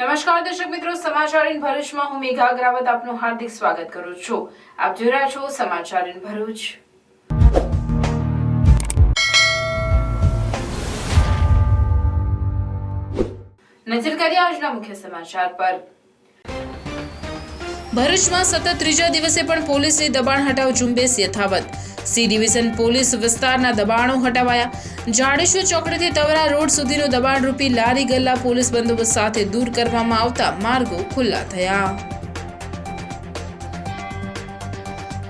નમસ્કાર દર્શક મિત્રો, સમાચાર ઇન ભરૂચમાં હું મેઘા અગ્રવાલ આપનું હાર્દિક સ્વાગત કરું છું। આપ જોઈ રહ્યા છો સમાચાર ઇન ભરૂચ। નજર કરીએ આજના મુખ્ય સમાચાર પર। ભરૂચમાં સતત ત્રીજા દિવસે પણ પોલીસની દબાણ હટાવ ઝુંબેશ યથાવત। સી ડિવિઝન પોલીસ વિસ્તારના દબાણો હટાવાયા। જાડેશ્વર ચોકડીથી તવરા રોડ સુધીનું દબાણરૂપી લારી ગલ્લા પોલીસ બંદોબસ્ત સાથે દૂર કરવામાં આવતા માર્ગો ખુલ્લા થયા।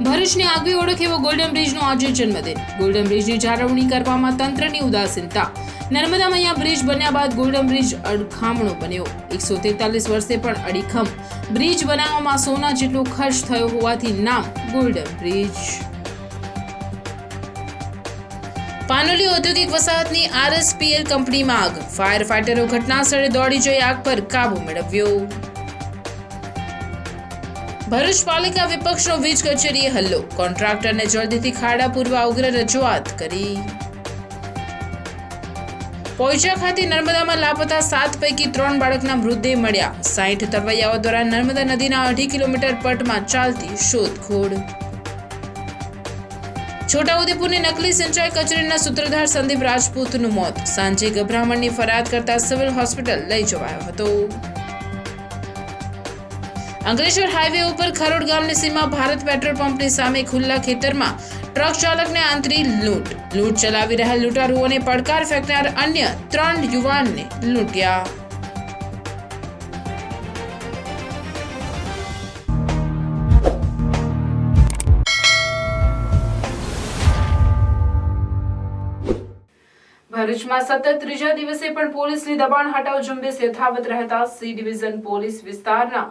ભરૂચની આગવી ઓળખ એવો ગોલ્ડન બ્રિજનો આજે જન્મદિન। ગોલ્ડન બ્રિજની જાળવણી કરવામાં તંત્રની ઉદાસીનતા। નર્મદા મૈયા બ્રિજ બન્યા બાદ ગોલ્ડન બ્રિજ અડખામણો બન્યો। 143 વર્ષે પણ અડીખમ બ્રિજ બનાવવામાં સોના જેટલો ખર્ચ થયો હોવાથી નામ ગોલ્ડન બ્રિજ। પાનોલી ઔદ્યોગિક વસાહતની RSPL કંપનીમાં આગ। ફાયર ફાઈટરો ઘટના સ્થળે દોડી જઈ આગ પર કાબુ મેળવ્યો। ભરૂચ પાલિકા વિપક્ષનો વીજ કચેરીએ હલ્લો। કોન્ટ્રાક્ટરને જલ્દીથી ખાડા પૂરવા ઉગ્ર રજૂઆત કરી। પોઈચા ખાતે નર્મદામાં લાપતા 7 પૈકી 3 બાળકના મૃતદેહ મળ્યા। 60 તરવૈયાઓ દ્વારા નર્મદા નદીના 2.5 કિલોમીટર પટમાં ચાલતી શોધખોળ। છોટાઉદેપુરની નકલી સિંચાઈ કચેરીના સૂત્રધાર સંદીપ રાજપૂતનું મોત। સાંજે ગભરામણની ફરિયાદ કરતા સિવિલ હોસ્પિટલ લઈ જવાયો હતો। અંકલેશ્વર હાઈવે ઉપર ખરોડ ગામની સીમા ભારત પેટ્રોલ પંપની સામે ખુલ્લા ખેતરમાં ટ્રક ચાલકને આંતરી લૂંટ ચલાવી રહેલ લૂંટારુઓને પડકાર ફેંકનાર અન્ય 3 યુવાનને લૂંટ્યા। ભરૂચમાં સતત ત્રીજા દિવસે પણ પોલીસની દબાણ હટાવ ઝુંબેશ યથાવત રહેતા સી ડિવિઝન પોલીસ વિસ્તારના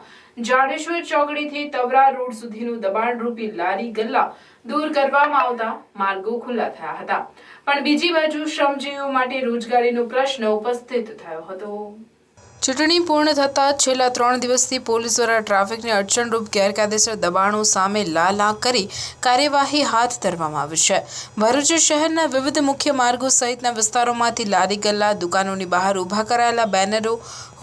જાડેશ્વર ચોકડીથી તવરા રોડ સુધીનું દબાણરૂપી લારી ગલ્લા દૂર કરવામાં આવતા માર્ગો ખુલ્લા થયા હતા। પણ બીજી બાજુ શ્રમજીવીઓ માટે રોજગારીનો પ્રશ્ન ઉપસ્થિત થયો હતો। ચૂંટણી પૂર્ણ થતાં છેલ્લા 3 દિવસથી પોલીસ દ્વારા ટ્રાફિકને અડચણરૂપ ગેરકાયદેસર દબાણો સામે લાલા કરી કાર્યવાહી હાથ ધરવામાં આવી છે। ભરૂચ શહેરના વિવિધ મુખ્ય માર્ગો સહિતના વિસ્તારોમાંથી લારી ગલ્લા, દુકાનોની બહાર ઊભા કરાયેલા બેનરો,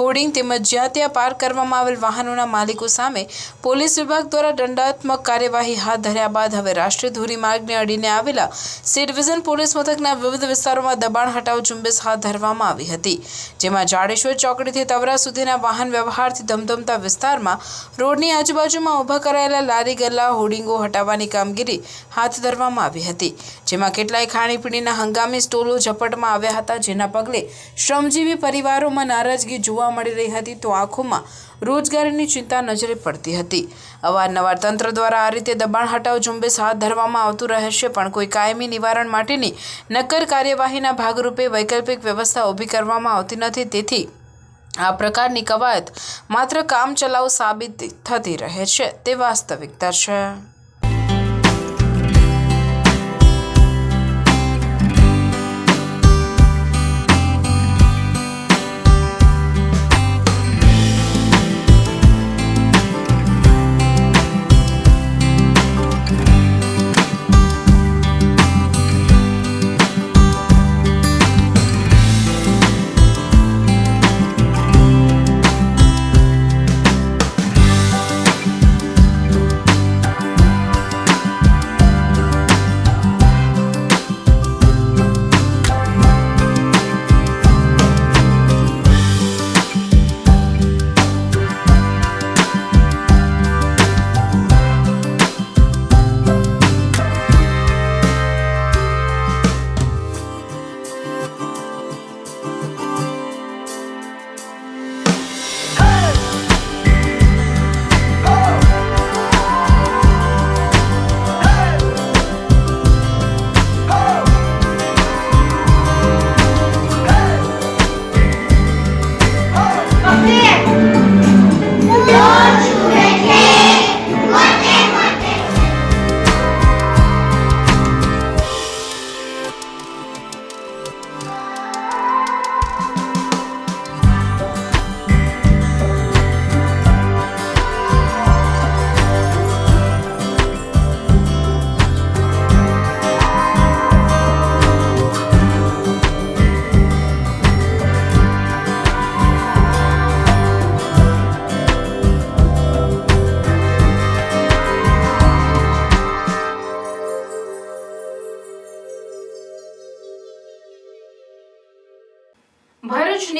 હોર્ડિંગ તેમજ જ્યાં ત્યાં પાર્ક કરવામાં આવેલ વાહનોના માલિકો સામે પોલીસ વિભાગ દ્વારા દંડાત્મક કાર્યવાહી હાથ ધર્યા બાદ હવે રાષ્ટ્રીય ધોરીમાર્ગને અડીને આવેલા સી ડિવિઝન પોલીસ મથકના વિવિધ વિસ્તારોમાં દબાણ હટાવ ઝુંબેશ હાથ ધરવામાં આવી હતી, જેમાં જાડેશ્વર ચોકડીથી તવરા સુધીના વાહન વ્યવહારથી ધમધમતા વિસ્તારમાં રોડની આજુબાજુમાં ઊભા કરાયેલા લારી ગલ્લા, હોર્ડિંગો હટાવવાની કામગીરી હાથ ધરવામાં આવી હતી, જેમાં કેટલાય ખાણીપીણીના હંગામી સ્ટોલો ઝપટમાં આવ્યા હતા, જેના પગલે શ્રમજીવી પરિવારોમાં નારાજગી જોવા મળી રહી હતી તો આંખોમાં રોજગારીની ચિંતા નજરે પડતી હતી। અવારનવાર તંત્ર દ્વારા આ રીતે દબાણ હટાવ ઝુંબેશ હાથ ધરવામાં આવતું રહેશે, પણ કોઈ કાયમી નિવારણ માટેની નક્કર કાર્યવાહીના ભાગરૂપે વૈકલ્પિક વ્યવસ્થા ઊભી કરવામાં આવતી નથી। તેથી આ પ્રકારની કવાયત માત્ર કામચલાઉ સાબિત થતી રહે છે તે વાસ્તવિકતા છે।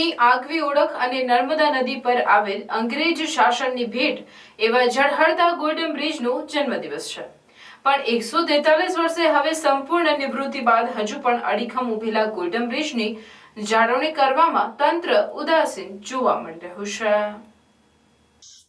તેમની આગવી ઓળખ અને નર્મદા નદી પર આવેલ અંગ્રેજ શાસનની ભેટ એવા ઝળહળતા ગોલ્ડન બ્રિજનો જન્મદિવસ છે. પણ 143 વર્ષે હવે સંપૂર્ણ નિવૃત્તિ બાદ હજુ પણ અડીખમ ઉભેલા ગોલ્ડન બ્રિજની જાળવણી કરવામાં તંત્ર ઉદાસીન જોવા મળી રહ્યું છે.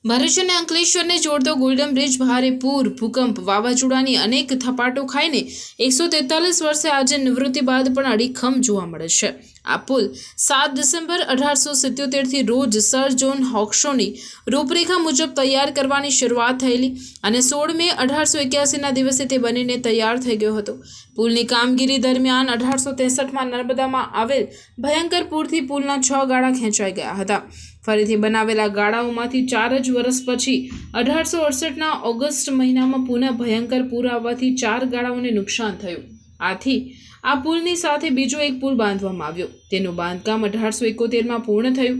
ભરૂચ અને અંકલેશ્વરને જોડતો ગોલ્ડન બ્રિજ ભારે પૂર, ભૂકંપ, વાવાઝોડાની અનેક થપાટો ખાઈને 143 વર્ષે આજે નિવૃત્તિ બાદ પણ અડીખમ જોવા મળે છે. આ પુલ 7 ડિસેમ્બર 1877 રોજ સર જોન હોક્સોની રૂપરેખા મુજબ તૈયાર કરવાની શરૂઆત થયેલી અને 16 મે 1881ના દિવસે તે બનીને તૈયાર થઈ ગયો હતો. પુલની કામગીરી દરમિયાન 1863માં નર્મદામાં આવેલ ભયંકર પૂરથી પુલના 6 ગાળા ખેંચાઈ ગયા હતા. ફરીથી બનાવેલા ગાળાઓમાંથી 4 જ વર્ષ પછી 1868ના ઓગસ્ટ મહિનામાં પુનઃ ભયંકર પૂર આવવાથી 4 ગાળાઓને નુકસાન થયું. આથી આ પુલની સાથે બીજો એક પુલ બાંધવામાં આવ્યો. તેનું બાંધકામ 1871માં પૂર્ણ થયું.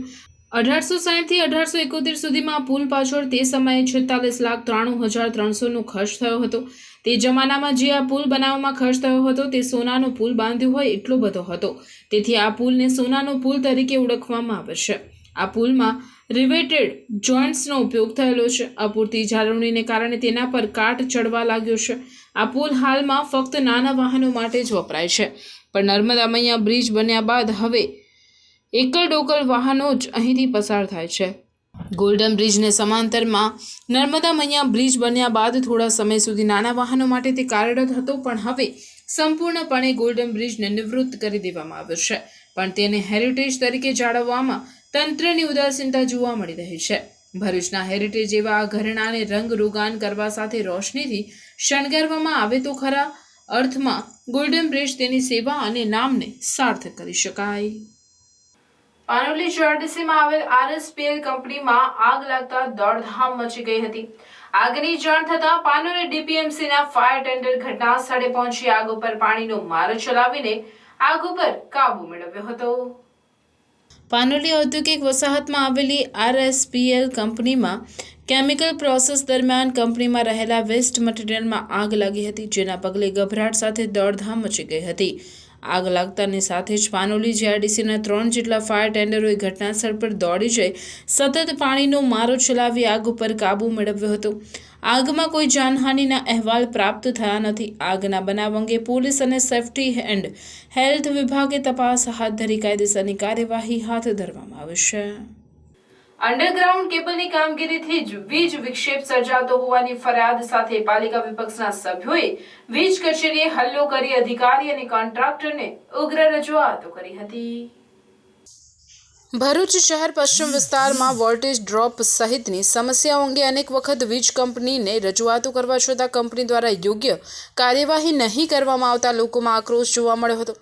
1860થી 1871 સુધીમાં આ પુલ પાછળ તે સમયે 46,93,300નો ખર્ચ થયો હતો. તે જમાનામાં જે આ પુલ બનાવવામાં ખર્ચ થયો હતો તે સોનાનો પુલ બાંધ્યો હોય એટલો બધો હતો. તેથી આ પુલને સોનાનો પુલ તરીકે ઓળખવામાં આવે છે. આ પુલમાં રિવેટેડ જોઇન્ટ્સનો ઉપયોગ થયેલો છે. અપૂરતી જાળવણીને કારણે તેના પર કાટ ચડવા લાગ્યો છે. આ પુલ હાલમાં ફક્ત નાના વાહનો માટે જ વપરાય છે. પણ નર્મદા મૈયા બ્રિજ બન્યા બાદ હવે એકલ ડોકલ વાહનો જ અહીંથી પસાર થાય છે. ગોલ્ડન બ્રિજને સમાંતરમાં નર્મદા મૈયા બ્રિજ બન્યા બાદ થોડા સમય સુધી નાના વાહનો માટે તે કાર્યરત હતો, પણ હવે સંપૂર્ણપણે ગોલ્ડન બ્રિજને નિવૃત્ત કરી દેવામાં આવ્યો છે. પણ તેને હેરિટેજ તરીકે જાળવવામાં તંત્રની ઉદાસીનતા જોવા મળી રહી છે. ભરૂચના હેરિટેજ એવા આ ઘરેણાને રંગ રોગાન કરવા સાથે રોશનીથી શણગારવામાં આવે તો ખરા અર્થમાં ગોલ્ડન બ્રિજ તેની સેવા અને નામને સાર્થક કરી શકાય. પાનોલી જીઆરડીસીમાં આવેલ આરએસપીએલ કંપનીમાં આગ લાગતા દોડધામ મચી ગઈ હતી. આગની જાણ થતાં પાનોલી ડીપીએમસીના ફાયર ટેન્ડર ઘટના સ્થળે પહોંચી આગ ઉપર પાણીનો મારો ચલાવીને આગ ઉપર કાબુ મેળવ્યો હતો. પાનોલી ઔદ્યોગિક વસાહતમાં આવેલી આરએસપીએલ કંપનીમાં કેમિકલ પ્રોસેસ દરમિયાન કંપનીમાં રહેલા વેસ્ટ મટીરિયલમાં આગ લાગી હતી, જેના પગલે ગભરાટ સાથે દોડધામ મચી ગઈ હતી. આગ લાગતાની સાથે જ પાનોલી જીઆરડીસીના 3 જેટલા ફાયર ટેન્ડરોએ ઘટનાસ્થળ પર દોડી જઈ સતત પાણીનો મારો ચલાવી આગ ઉપર કાબુ મેળવ્યો હતો. આગમાં કોઈ જાનહાનિના અહેવાલ પ્રાપ્ત થયા નથી. આગના બનાવ અંગે પોલીસ અને સેફ્ટી એન્ડ હેલ્થ વિભાગે તપાસ હાથ ધરી કાયદેસરની કાર્યવાહી હાથ ધરવામાં આવી છે. અંડરગ્રાઉન્ડ કેબલની કામગીરીથી જ વીજ વિક્ષેપ સર્જાતો હોવાની ફરિયાદ સાથે પાલિકા વિપક્ષના સભ્યોએ વીજ કચેરીએ હલ્લો કરી અધિકારી અને કોન્ટ્રાક્ટરને ઉગ્ર રજૂઆતો કરી હતી. ભરૂચ શહેર પશ્ચિમ વિસ્તારમાં વોલ્ટેજ ડ્રોપ સહિતની સમસ્યાઓ અંગે અનેક વખત વીજ કંપનીને રજૂઆતો કરવા છતાં કંપની દ્વારા યોગ્ય કાર્યવાહી નહીં કરવામાં આવતા લોકોમાં આક્રોશ જોવા મળ્યો હતો.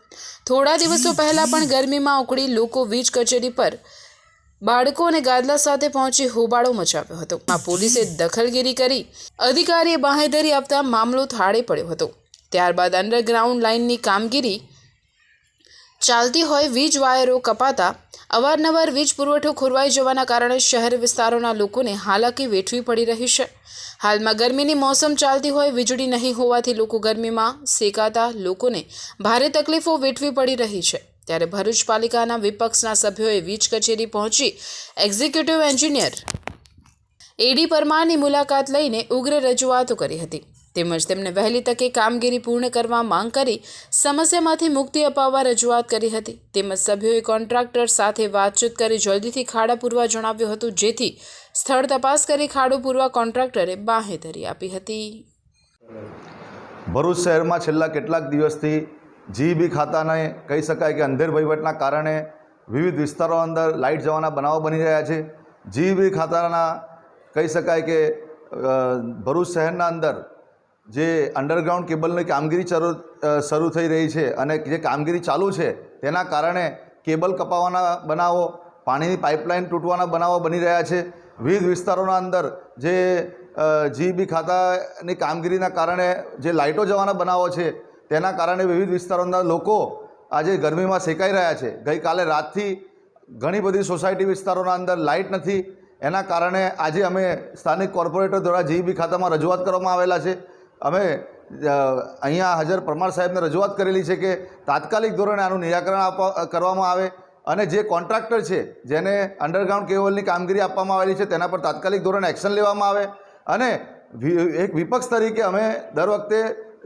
થોડા દિવસો પહેલા પણ ગરમીમાં ઉકળી લોકો વીજ કચેરી પર બાળકો અને ગાદલા સાથે પહોંચી હોબાળો મચાવ્યો હતો. આ પોલીસે દખલગીરી કરી અધિકારીએ બાંહેધરી આપતા મામલો થાળે પડ્યો હતો. ત્યારબાદ અંડરગ્રાઉન્ડ લાઇનની કામગીરી ચાલતી હોય વીજ વાયરો કપાતા અવારનવાર વીજ પુરવઠો ખોરવાઈ જવાના કારણે શહેર વિસ્તારોના લોકોને હાલાકી વેઠવી પડી રહી છે. હાલમાં ગરમીની મોસમ ચાલતી હોય, વીજળી નહીં હોવાથી લોકો ગરમીમાં સેકાતા લોકોને ભારે તકલીફો વેઠવી પડી રહી છે. ત્યારે ભરૂચ પાલિકાના વિપક્ષના સભ્યોએ વીજ કચેરી પહોંચી એક્ઝિક્યુટિવ એન્જિનિયર એડી પરમારની મુલાકાત લઈને ઉગ્ર રજૂઆતો કરી હતી. તેમજ તેમને વહેલી તકે કામગીરી પૂર્ણ કરવા માંગ કરી સમસ્યામાંથી મુક્તિ અપાવવા રજૂઆત કરી હતી. તેમજ સભ્યોએ કોન્ટ્રાક્ટર સાથે વાતચીત કરી જલ્દીથી ખાડા પૂરવા જણાવ્યું હતું, જેથી સ્થળ તપાસ કરી ખાડો પૂરવા કોન્ટ્રાક્ટરે બાંહેધરી આપી હતી. ભરૂચ શહેરમાં છેલ્લા કેટલાક દિવસથી જીઈબી ખાતાને કહી શકાય કે અંધેર વહીવટના કારણે વિવિધ વિસ્તારો અંદર લાઇટ જવાના બનાવો બની રહ્યા છે. જીઈબી ખાતાના કહી શકાય કે ભરૂચ શહેરના અંદર જે અંડરગ્રાઉન્ડ કેબલની કામગીરી શરૂ થઈ રહી છે અને જે કામગીરી ચાલુ છે તેના કારણે કેબલ કપાવાના બનાવો, પાણીની પાઇપલાઇન તૂટવાના બનાવો બની રહ્યા છે. વિવિધ વિસ્તારોના અંદર જે જીઈબી ખાતાની કામગીરીના કારણે જે લાઇટો જવાના બનાવો છે તેના કારણે વિવિધ વિસ્તારોના લોકો આજે ગરમીમાં સેકાઈ રહ્યા છે. ગઈકાલે રાતથી ઘણી બધી સોસાયટી વિસ્તારોના અંદર લાઇટ નથી. એના કારણે આજે અમે સ્થાનિક કોર્પોરેટર દ્વારા જીઈબી ખાતામાં રજૂઆત કરવામાં આવેલા છે. અમે અહીંયા હાજર પરમાર સાહેબને રજૂઆત કરેલી છે કે તાત્કાલિક ધોરણે આનું નિરાકરણ કરવામાં આવે. અને જે કોન્ટ્રાક્ટર છે જેને અંડરગ્રાઉન્ડ કેબલની કામગીરી આપવામાં આવેલી છે તેના પર તાત્કાલિક ધોરણે એક્શન લેવામાં આવે. અને એક વિપક્ષ તરીકે અમે દર વખતે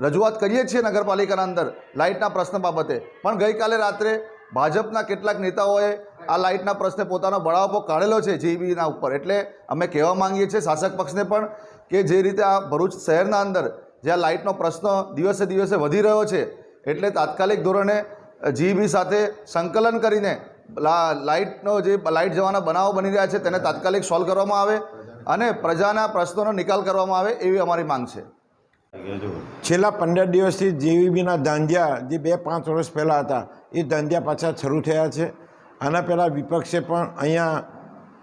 રજૂઆત કરીએ છીએ નગરપાલિકાના અંદર લાઇટના પ્રશ્ન બાબતે, પણ ગઈકાલે રાત્રે ભાજપના કેટલાક નેતાઓએ આ લાઇટના પ્રશ્ને પોતાનો બળાવો કાઢેલો છે જીઈબીના ઉપર. એટલે અમે કહેવા માંગીએ છીએ શાસક પક્ષને પણ કે જે રીતે આ ભરૂચ શહેરના અંદર જ્યાં લાઇટનો પ્રશ્ન દિવસે દિવસે વધી રહ્યો છે, એટલે તાત્કાલિક ધોરણે જીઈબી સાથે સંકલન કરીને લાઇટ જવાના બનાવો બની રહ્યા છે તેને તાત્કાલિક સોલ્વ કરવામાં આવે અને પ્રજાના પ્રશ્નોનો નિકાલ કરવામાં આવે એવી અમારી માંગ છે. છેલ્લા 15 દિવસથી જીઈબીના ધાંધિયા જે 2-5 વર્ષ પહેલાં હતા એ ધાંધિયા પાછા શરૂ થયા છે. આના પહેલાં વિપક્ષે પણ અહીંયા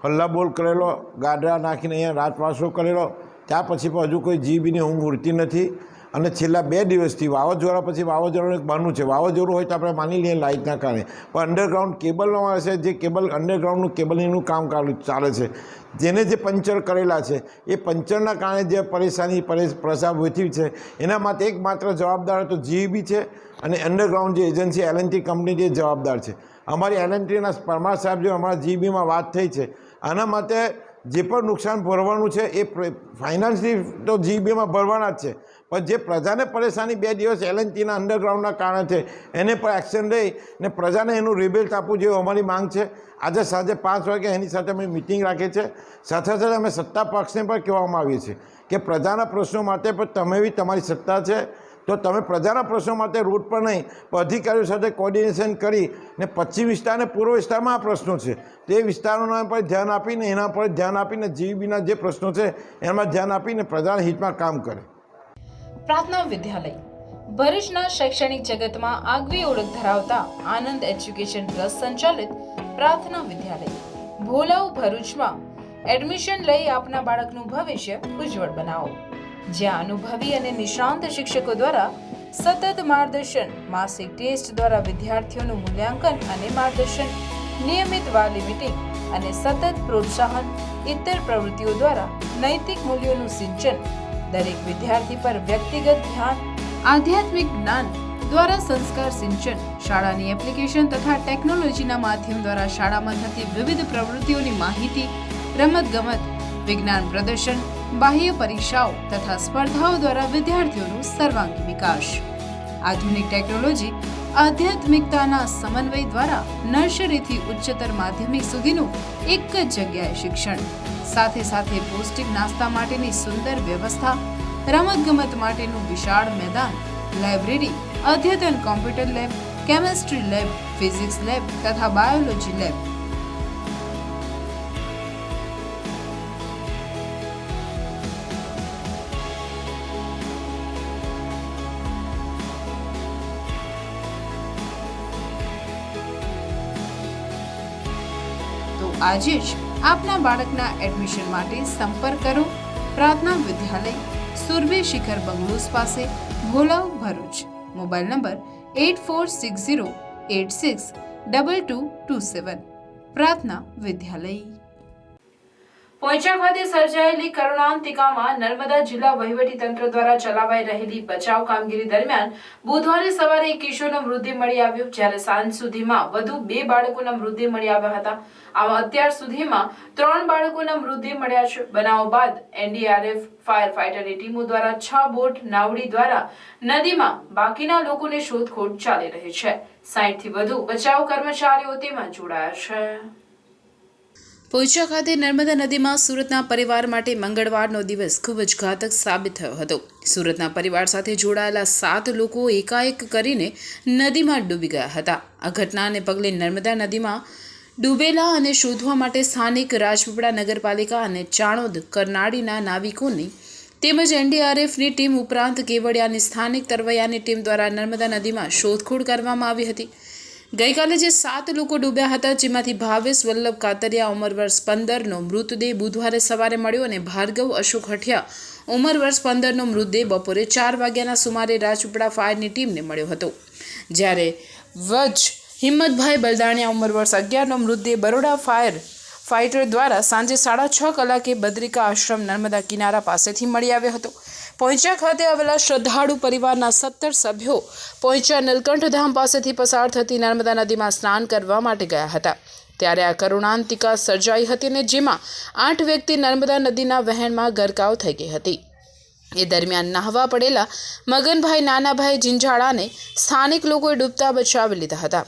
હલ્લાબોલ કરેલો, ગાડરા નાખીને અહીંયા રાતવાસો કરેલો. ત્યાં પછી પણ હજુ કોઈ જીઈબીની ઊંઘ ઉડતી નથી. અને છેલ્લા 2 દિવસથી વાવાઝોડા પછી વાવાઝોડાનું એક બહાનું છે. વાવાઝોડું હોય તો આપણે માની લઈએ લાઇટના કારણે, પણ અંડરગ્રાઉન્ડ કેબલનો હશે, જે કેબલ અંડરગ્રાઉન્ડનું કેબલિંગનું કામ ચાલે છે, જેને જે પંચર કરેલા છે એ પંચરના કારણે જે પ્રસાર વધી છે એના માટે એકમાત્ર જવાબદાર તો જીઈબી છે અને અંડરગ્રાઉન્ડ જે એજન્સી L&T કંપની જે જવાબદાર છે. અમારી L&Tના પરમાર સાહેબ જે અમારા જીઈબીમાં વાત થઈ છે, આના માટે જે પણ નુકસાન ભરવાનું છે એ ફાઇનાન્સની તો જીઈબીમાં ભરવાના જ છે, પણ જે પ્રજાને પરેશાની 2 દિવસ L&Tના અંડરગ્રાઉન્ડના કારણે છે એને પર એક્શન લઈ ને પ્રજાને એનું રિબેલ્ટ આપવું જેવી અમારી માંગ છે. આજે સાંજે 5 વાગે એની સાથે અમે મિટિંગ રાખી છે. સાથે સાથે અમે સત્તા પક્ષને પણ કહેવામાં આવીએ છીએ કે પ્રજાના પ્રશ્નો માટે પણ તમે બી તમારી સત્તા છે તો તમે પ્રજાના પ્રશ્નો માટે રોડ પર નહીં પણ અધિકારીઓ સાથે કોર્ડિનેશન કરી ને પશ્ચિમ વિસ્તાર અને પૂર્વ વિસ્તારમાં આ પ્રશ્નો છે તે વિસ્તારોના પર ધ્યાન આપીને એના પર ધ્યાન આપીને જીઈબીના જે પ્રશ્નો છે એમાં ધ્યાન આપીને પ્રજાના હિતમાં કામ કરે. પ્રાર્થના વિદ્યાલય ભરૂચના શૈક્ષણિક જગતમાં આગવી ઓળખ ધરાવતા આનંદ એજ્યુકેશન ટ્રસ્ટ સંચાલિત પ્રાર્થના વિદ્યાલય ભોલાવ ભરૂચમાં એડમિશન લઈ આપના બાળકનું ભવિષ્ય ઉજ્જવળ બનાવો. જ્યાં અનુભવી અને નિષ્ણાંત શિક્ષકો દ્વારા સતત માર્ગદર્શન, માસિક ટેસ્ટ દ્વારા વિદ્યાર્થીઓનું મૂલ્યાંકન અને માર્ગદર્શન, નિયમિત વાલી મીટિંગ અને સતત પ્રોત્સાહન, ઇતર પ્રવૃત્તિઓ દ્વારા નૈતિક મૂલ્યોનું સિંચન, દરેક વિદ્યાર્થી પર વ્યક્તિગત ધ્યાન, આધ્યાત્મિક જ્ઞાન દ્વારા સંસ્કાર સિંચન, શાળાની એપ્લિકેશન તથા ટેકનોલોજીના માધ્યમ દ્વારા શાળામાં થતી વિવિધ પ્રવૃત્તિઓની માહિતી, રમતગમત, વિજ્ઞાન પ્રદર્શન, બાહ્ય પરીક્ષાઓ તથા સ્પર્ધાઓ દ્વારા વિદ્યાર્થીઓનું સર્વાંગી વિકાસ. આધુનિક ટેકનોલોજી, આધ્યાત્મિકતાના સમન્વય દ્વારા નર્સરીથી ઉચ્ચતર માધ્યમિક સુધીનું એક જ જગ્યાએ શિક્ષણ, સાથે સાથે પૌષ્ટિક નાસ્તા માટેની સુંદર વ્યવસ્થા, રમતગમત માટેનું વિશાળ મેદાન, લાઇબ્રેરી, અદ્યતન computer lab, chemistry lab, physics lab તથા બાયોલોજી લેબ. તો આજે જ આપના બાળકના એડમિશન માટે સંપર્ક કરો પ્રાર્થના વિદ્યાલય, સુરભી શિખર બંગલોઝ પાસે, ભોલાવ, ભરૂચ. Mobile number 8460862227. પ્રાર્થના વિદ્યાલય. પોઈચા ખાતે સર્જાયેલી કરુણાંતિકામાં નર્મદા જિલ્લા વહીવટીતંત્ર દ્વારા ચલાવાઈ રહેલી બચાવ કામગીરી દરમિયાન બુધવારે સવારે એક કિશોરનો મૃતદેહ મળી આવ્યો, જ્યારે સાંજ સુધીમાં વધુ 2 બાળકોના મૃતદેહ મળી આવ્યા હતા. આમાં અત્યાર સુધીમાં 3 બાળકોના મૃતદેહ મળ્યા છે. બનાવ બાદ NDRF, ફાયર ફાઈટરની ટીમો દ્વારા 6 બોટ નાવડી દ્વારા નદીમાં બાકીના લોકોને શોધખોળ ચાલી રહી છે. 60 થી વધુ બચાવ કર્મચારીઓ તેમાં જોડાયા છે. પોઈચા ખાતે નર્મદા નદીમાં સુરતના પરિવાર માટે મંગળવારનો દિવસ ખૂબ જ ઘાતક સાબિત થયો હતો. સુરતના પરિવાર સાથે જોડાયેલા 7 લોકો એકાએક કરીને નદીમાં ડૂબી ગયા હતા. આ ઘટનાને પગલે નર્મદા નદીમાં ડૂબેલા અને શોધવા માટે સ્થાનિક રાજપીપળા નગરપાલિકા અને ચાણોદ કરનાળીના નાવિકોની તેમજ NDRFની ટીમ ઉપરાંત કેવડિયાની સ્થાનિક તરવૈયાની ટીમ દ્વારા નર્મદા નદીમાં શોધખોળ કરવામાં આવી હતી. ગઈકાલે જે 7 લોકો ડૂબ્યા હતા, જેમાંથી ભાવેશ વલ્લભ કાતરિયા ઉંમર વર્ષ 15નો મૃતદેહ બુધવારે સવારે મળ્યો અને ભાર્ગવ અશોક હઠિયા ઉંમર વર્ષ 15નો મૃતદેહ બપોરે 4 વાગ્યાના સુમારે રાજપીપળા ફાયરની ટીમને મળ્યો હતો. જ્યારે વજ હિંમતભાઈ બલદાણિયા ઉંમર વર્ષ 11નો મૃતદેહ બરોડા ફાયર ફાઇટર દ્વારા સાંજે 6:30 કલાકે બદ્રિકા આશ્રમ નર્મદા કિનારા પાસેથી મળી આવ્યો હતો. પોઈચા ખાતે આવેલા શ્રદ્ધાળુ પરિવારના 17 સભ્યો પોઈચા નીલકંઠ ધામ પાસેથી પસાર થતી નર્મદા નદીમાં સ્નાન કરવા માટે ગયા હતા ત્યારે આ કરુણાંતિકા સર્જાઈ હતી અને જેમાં 8 વ્યક્તિ નર્મદા નદીના વહેણમાં ગરકાવ થઈ ગઈ હતી। એ દરમિયાન નાહવા પડેલા મગનભાઈ નાનાભાઈ જિંજાળાને સ્થાનિક લોકોએ ડૂબતા બચાવી લીધા હતા।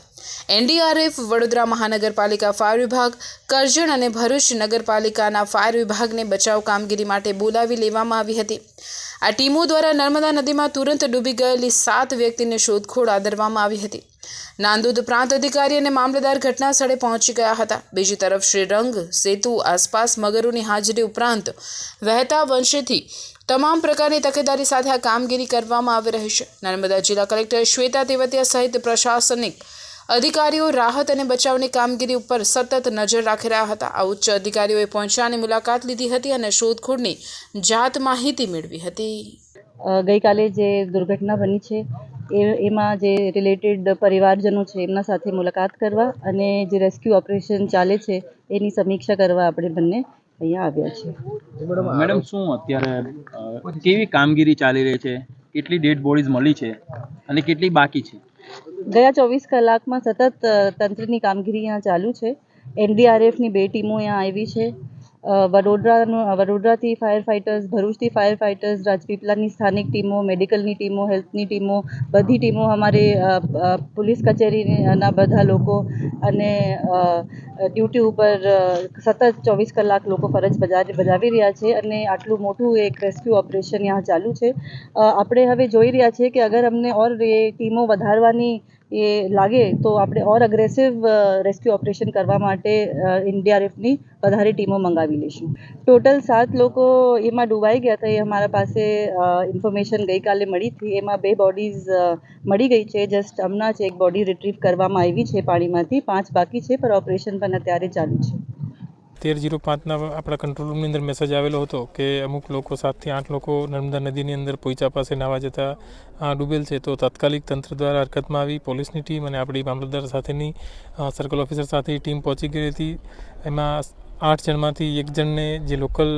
એનડીઆરએફ, વડોદરા મહાનગરપાલિકા ફાયર વિભાગ, કરજણ અને ભરૂચ નગરપાલિકાના ફાયર વિભાગને બચાવ કામગીરી માટે બોલાવી લેવામાં આવી હતી। આ ટીમો દ્વારા નર્મદા નદીમાં તુરંત ડૂબી ગયેલી 7 વ્યક્તિને શોધખોળ આદરવામાં આવી હતી। નાંદોદ પ્રાંત અધિકારી અને મામલતદાર ઘટના સ્થળે પહોંચી ગયા હતા। બીજી તરફ શ્રીરંગ સેતુ આસપાસ મગરોની હાજરી ઉપરાંત વહેતા વંશેથી તમામ પ્રકારની તકેદારી સાથે આ કામગીરી કરવામાં આવી રહી છે। નર્મદા જિલ્લા કલેક્ટર શ્વેતા તેવતિયા સહિત પ્રશાસનિક અધિકારીઓ રાહત અને બચાવની કામગીરી ઉપર સતત નજર રાખી રહ્યા હતા। આ ઉચ્ચ અધિકારીઓએ પહોંચવાની મુલાકાત લીધી હતી અને શોધખોળની જાત માહિતી મેળવી હતી। ગઈકાલે જે દુર્ઘટના બની છે એમાં જે રિલેટેડ પરિવારજનો છે એમના સાથે મુલાકાત કરવા અને જે રેસ્ક્યુ ઓપરેશન ચાલે છે એની સમીક્ષા કરવા આપણે બંને અહીંયા આવ્યા છીએ। મેડમ, શું અત્યારે કેવી કામગીરી ચાલી રહી છે? કેટલી ડેડ બોડીઝ મળી છે અને કેટલી બાકી છે? ગયા 24 કલાકમાં સતત તંત્રની કામગીરી અહીંયા ચાલુ છે। એનડીઆરએફની 2 ટીમો અહીંયા આવી છે। વડોદરાથી ફાયર ફાઇટર્સ, ભરૂચથી ફાયર ફાઇટર્સ, રાજપીપળાની સ્થાનિક ટીમો, મેડિકલની ટીમો, હેલ્થની ટીમો, બધી ટીમો અમારે પોલીસ કચેરીના બધા લોકો અને ડ્યુટી ઉપર સતત 24 કલાક લોકો ફરજ બજાવી રહ્યા છે અને આટલું મોટું એક રેસ્ક્યુ ઓપરેશન અહીંયા ચાલુ છે। આપણે હવે જોઈ રહ્યા છીએ કે અગર અમને ઓર એ ટીમો વધારવાની એ લાગે તો આપણે ઓર અગ્રેસિવ રેસ્ક્યુ ઓપરેશન કરવા માટે એનડીઆરએફની વધારે ટીમો મંગાવી લઈશું। ટોટલ 7 લોકો એમાં ડૂબાઈ ગયા હતા। એ અમારા પાસે ઇન્ફોર્મેશન ગઈકાલે મળી હતી। એમાં 2 બોડીઝ મળી ગઈ છે। જસ્ટ હમણાં જ એક બોડી રિટ્રીવ કરવામાં આવી છે પાણીમાંથી। 5 બાકી છે પણ ઓપરેશન પણ અત્યારે ચાલુ છે। 13:05ના આપણા કંટ્રોલ રૂમની અંદર મેસેજ આવેલો હતો કે અમુક લોકો 7 થી 8 લોકો નર્મદા નદીની અંદર પોઈચા પાસે નાહવા જતા ડૂબેલ છે। તો તાત્કાલિક તંત્ર દ્વારા હરકતમાં આવી પોલીસની ટીમ અને આપણી મામલતદાર સાથેની સર્કલ ઓફિસર સાથે ટીમ પહોંચી ગઈ હતી। એમાં 8 જણમાંથી 1 જણને જે લોકલ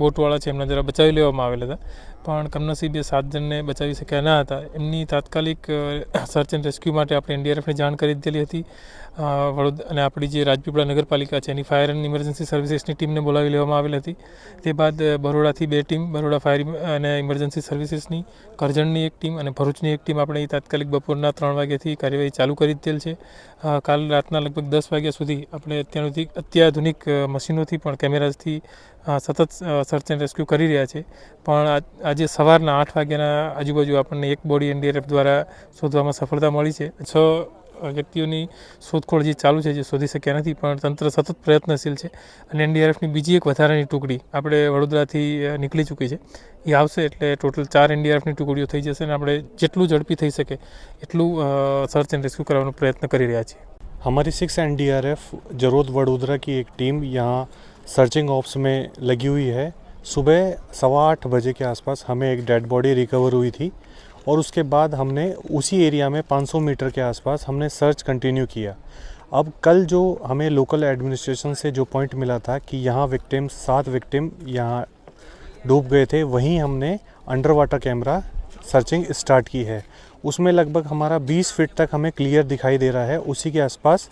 બોટવાળા છે એમના દ્વારા બચાવી લેવામાં આવેલા હતા પણ કમનસીબે 7 જણને બચાવી શક્યા ન હતા। એમની તાત્કાલિક સર્ચ એન્ડ રેસ્ક્યુ માટે આપણે એનડીઆરએફને જાણ કરી દીધેલી હતી। અને આપણી જે રાજપીપળા નગરપાલિકા છે એની ફાયર એન્ડ ઇમરજન્સી સર્વિસીસની ટીમને બોલાવી લેવામાં આવેલી હતી। તે બાદ બરોડાથી 2 ટીમ, બરોડા ફાયર અને ઇમરજન્સી સર્વિસીસની, કરજણની 1 ટીમ અને ભરૂચની 1 ટીમ આપણે તાત્કાલિક બપોરના 3 વાગ્યાથી કાર્યવાહી ચાલુ કરી દીધેલ છે। કાલ રાતના લગભગ 10 વાગ્યા સુધી આપણે અત્યાધુનિક મશીનોથી પણ કેમેરાઝથી સતત સર્ચ એન્ડ રેસ્ક્યુ કરી રહ્યા છે પણ આજે સવારના 8 વાગ્યાના આજુબાજુ આપણને 1 બોડી એનડીઆરએફ દ્વારા શોધવામાં સફળતા મળી છે। 6 વ્યક્તિઓની શોધખોળ જે ચાલુ છે જે શોધી શક્યા નથી પણ તંત્ર સતત પ્રયત્નશીલ છે અને એનડીઆરએફની બીજી 1 વધારાની ટુકડી આપણે વડોદરાથી નીકળી ચૂકી છે। એ આવશે એટલે ટોટલ 4 એનડીઆરએફની ટુકડીઓ થઈ જશે અને આપણે જેટલું ઝડપી થઈ શકે એટલું સર્ચ એન્ડ रेस्क्यू કરવાનો પ્રયત્ન કરી રહ્યા છીએ। हमारी 6 एनडीआरएफ जरोद वडोदरा की एक टीम यहाँ सर्चिंग ऑप्स में लगी हुई है। सुबह 8:15 बजे के आसपास हमें एक डेड बॉडी रिकवर हुई थी और उसके बाद हमने उसी एरिया में 500 मीटर के आसपास हमने सर्च कंटिन्यू किया। अब कल जो हमें लोकल एडमिनिस्ट्रेशन से जो पॉइंट मिला था कि यहाँ 7 विक्टिम यहाँ डूब गए थे, वहीं हमने under water camera searching start की है। उसमें लगभग हमारा 20 फीट तक हमें क्लियर दिखाई दे रहा है। उसी के आसपास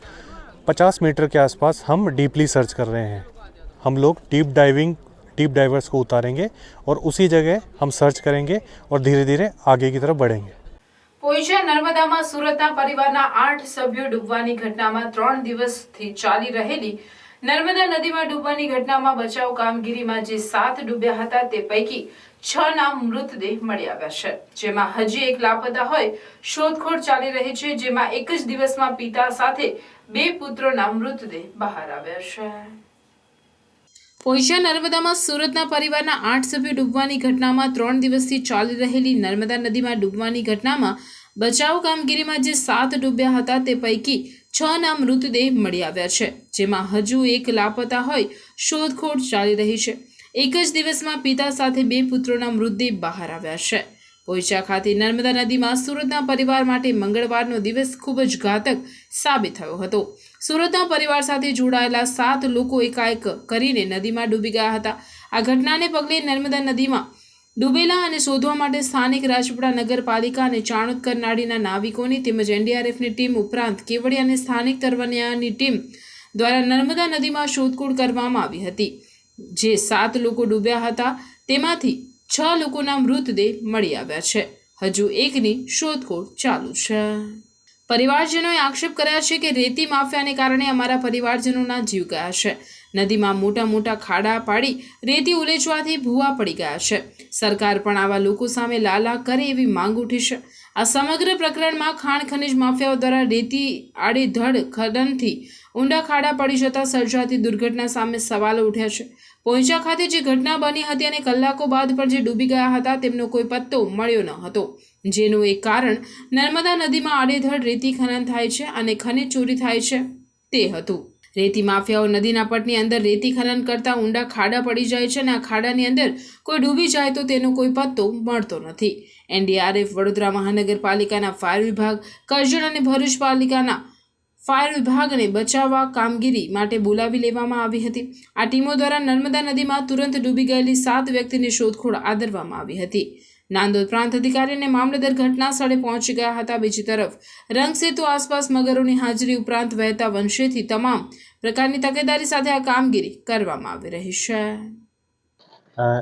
50 मीटर के आसपास हम डीपली सर्च कर रहे हैं। हम लोग डीप डाइवर्स को उतारेंगे और उसी जगह हम सर्च करेंगे और धीरे धीरे आगे की तरफ बढ़ेंगे। પોઈચા નર્મદામાં સુરતના પરિવારના 8 સભ્યો ડૂબવાની ઘટનામાં 3 દિવસથી ચાલી રહેલી નર્મદા નદીમાં ડૂબવાની ઘટનામાં બચાવ કામગીરીમાં જે 7 ડૂબ્યા હતા તે પૈકી 6 ના મૃતદેહ મળી આવ્યા છે જેમાં હજી 1 લાપતા હોય શોધખોળ ચાલી રહી છે જેમાં એક જ દિવસમાં પિતા સાથે 2 પુત્રોના મૃતદેહ બહાર આવ્યા છે। પોઈચા નર્મદામાં સુરતના પરિવારના 8 સભ્યો ડૂબવાની ઘટનામાં 3 દિવસથી ચાલી રહેલી નર્મદા નદીમાં ડૂબવાની ઘટનામાં બચાવ કામગીરીમાં જે 7 ડૂબ્યા હતા તે પૈકી 6 ના મૃતદેહ મળી આવ્યા છે જેમાં હજુ 1 લાપતા હોય શોધખોળ ચાલી રહી છે। એક જ દિવસમાં પિતા સાથે 2 પુત્રોના મૃતદેહ બહાર આવ્યા છે। પોઈચા ખાતે નર્મદા નદીમાં સુરતના પરિવાર માટે મંગળવારનો દિવસ ખૂબ જ ઘાતક સાબિત થયો હતો। સુરતના પરિવાર સાથે જોડાયેલા 7 લોકો એકાએક કરીને નદીમાં ડૂબી ગયા હતા। આ ઘટનાને પગલે નર્મદા નદીમાં ડૂબેલા અને શોધવા માટે સ્થાનિક રાજપીપળા નગરપાલિકા અને ચાણોદ કરનાળીના નાવિકોની તેમજ એનડીઆરએફની ટીમ ઉપરાંત કેવડિયા અને સ્થાનિક તરવૈયાની ટીમ દ્વારા નર્મદા નદીમાં શોધખોળ કરવામાં આવી હતી, જે 7 લોકો ડૂબ્યા હતા. તેમાંથી 6 લોકોના મૃતદેહ મળી આવ્યા છે. હજુ એકની શોધખોળ ચાલુ છે. પરિવારજનોએ આક્ષેપ કર્યા છે કે રેતી માફિયાને કારણે અમારા પરિવારજનોના જીવ ગયા છે. નદીમાં મોટા મોટા ખાડા પાડી રેતી ઉલેચવાથી ભૂવા પડી ગયા છે. સરકાર પણ આવા લોકો સામે લાલા કરે એવી માંગ ઉઠી છે. આ સમગ્ર પ્રકરણમાં ખાણ ખનિજ માફિયાઓ દ્વારા રેતી આડેધડ ખનનથી ઊંડા ખાડા પડી જતા સર્જાતી દુર્ઘટના સામે સવાલો ઉઠ્યા છે. પોઈચા ખાતે જે ઘટના બની હતી અને કલાકો બાદ પણ જે ડૂબી ગયા હતા તેમનો કોઈ પત્તો મળ્યો ન હતો, જેનું એક કારણ નર્મદા નદીમાં આડેધડ રેતી ખનન થાય છે અને ખનિજ ચોરી થાય છે તે હતું. રેતી માફિયાઓ નદીના પટની અંદર રેતી ખનન કરતા ઊંડા ખાડા પડી જાય છે અને આ ખાડાની અંદર કોઈ ડૂબી જાય તો તેનો કોઈ પત્તો મળતો નથી. એનડીઆરએફ, વડોદરા મહાનગરપાલિકાના ફાયર વિભાગ, કરજણ અને ભરૂચ પાલિકાના ફાયર વિભાગને બચાવવા કામગીરી માટે બોલાવી લેવામાં આવી હતી. આ ટીમો દ્વારા નર્મદા નદીમાં તુરંત ડૂબી ગયેલી 7 વ્યક્તિની શોધખોળ આદરવામાં આવી હતી. નાંદોદ પ્રાંત અધિકારી અને મામલતદાર ઘટના સ્થળે પહોંચી ગયા હતા. બીજી તરફ રંગસેતુ આસપાસ મગરોની હાજરી ઉપરાંત વહેતા વંશેથી તમામ प्रकार की तकेदारी साथ आ कामगिरी करवामां आवी रही है।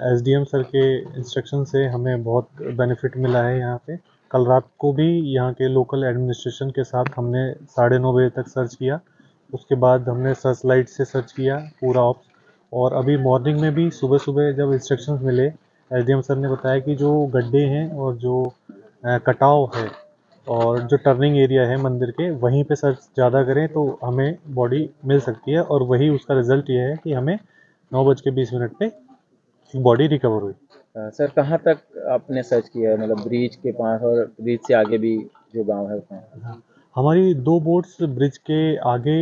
एसडीएम सर के इंस्ट्रक्शन से हमें बहुत बेनिफिट मिला है। यहाँ पे कल रात को भी यहाँ के लोकल एडमिनिस्ट्रेशन के साथ हमने 9:30 बजे तक सर्च किया। उसके बाद हमने सर्च लाइट से सर्च किया पूरा ऑप्स, और अभी मॉर्निंग में भी सुबह सुबह जब इंस्ट्रक्शंस मिले एसडीएम सर ने बताया कि जो गड्ढे हैं और जो कटाव है और जो टर्निंग एरिया है मंदिर के, वहीं पे सर्च ज़्यादा करें तो हमें बॉडी मिल सकती है। और वही उसका रिजल्ट ये है कि हमें 9:20 पे बॉडी रिकवर हुई। सर कहाँ तक आपने सर्च किया है, मतलब ब्रिज के पास और ब्रिज से आगे भी जो गांव है उसमें? हमारी 2 बोट्स ब्रिज के आगे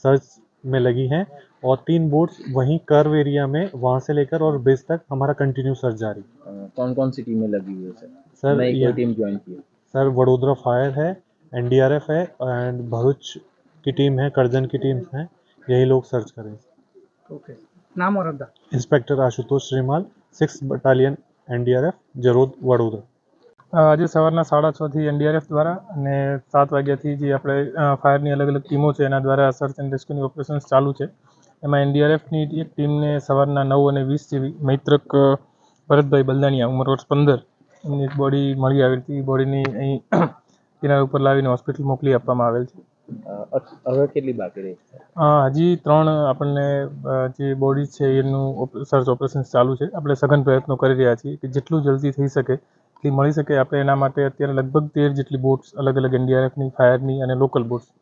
सर्च में लगी हैं और 3 बोट्स वहीं कर्व एरिया में, वहाँ से लेकर और ब्रिज तक हमारा कंटिन्यू सर्च जारी। कौन कौन सी टीमें लगी हुई है सर? सर नई ये कोई टीम ज्वाइन की है? सर वडोदरा फायर है, एनडीआरएफ है एंड भरूच की टीम है, करजन की टीम्स हैं, यही लोग सर्च करें। ओके, नाम और अड्डा? Inspector Ashutosh Shrimal, 6 battalion NDRF Jarod Vadodara. આજે સવારના 6:30 થી એનડીઆરએફ દ્વારા અને 7 વાગ્યાથી જે આપણે ફાયરની અલગ અલગ ટીમો છે એના દ્વારા સર્ચ એન્ડ રેસ્ક્યુની ઓપરેશન્સ ચાલુ છે। એમાં એનડીઆરએફની એક ટીમને સવારના 9:20 જેવી મૈત્રક ભરતભાઈ બલદાણિયા, ઉંમર વર્ષ 15, એમની બોડી મળી આવી હતી। બોડીની અહીં કિનારા ઉપર લાવીને હોસ્પિટલ મોકલી આપવામાં આવેલ છે। હવે કેટલી બાકી રહી છે? હજી 3 આપણને જે બોડી છે એનું સર્ચ ઓપરેશન ચાલુ છે। આપણે સઘન પ્રયત્નો કરી રહ્યા છીએ કે જેટલું જલ્દી થઈ શકે એટલી મળી શકે। આપણે એના માટે અત્યારે લગભગ 13 જેટલી બોટ્સ અલગ અલગ એનડીઆરએફની, ફાયરની અને લોકલ બોટ્સ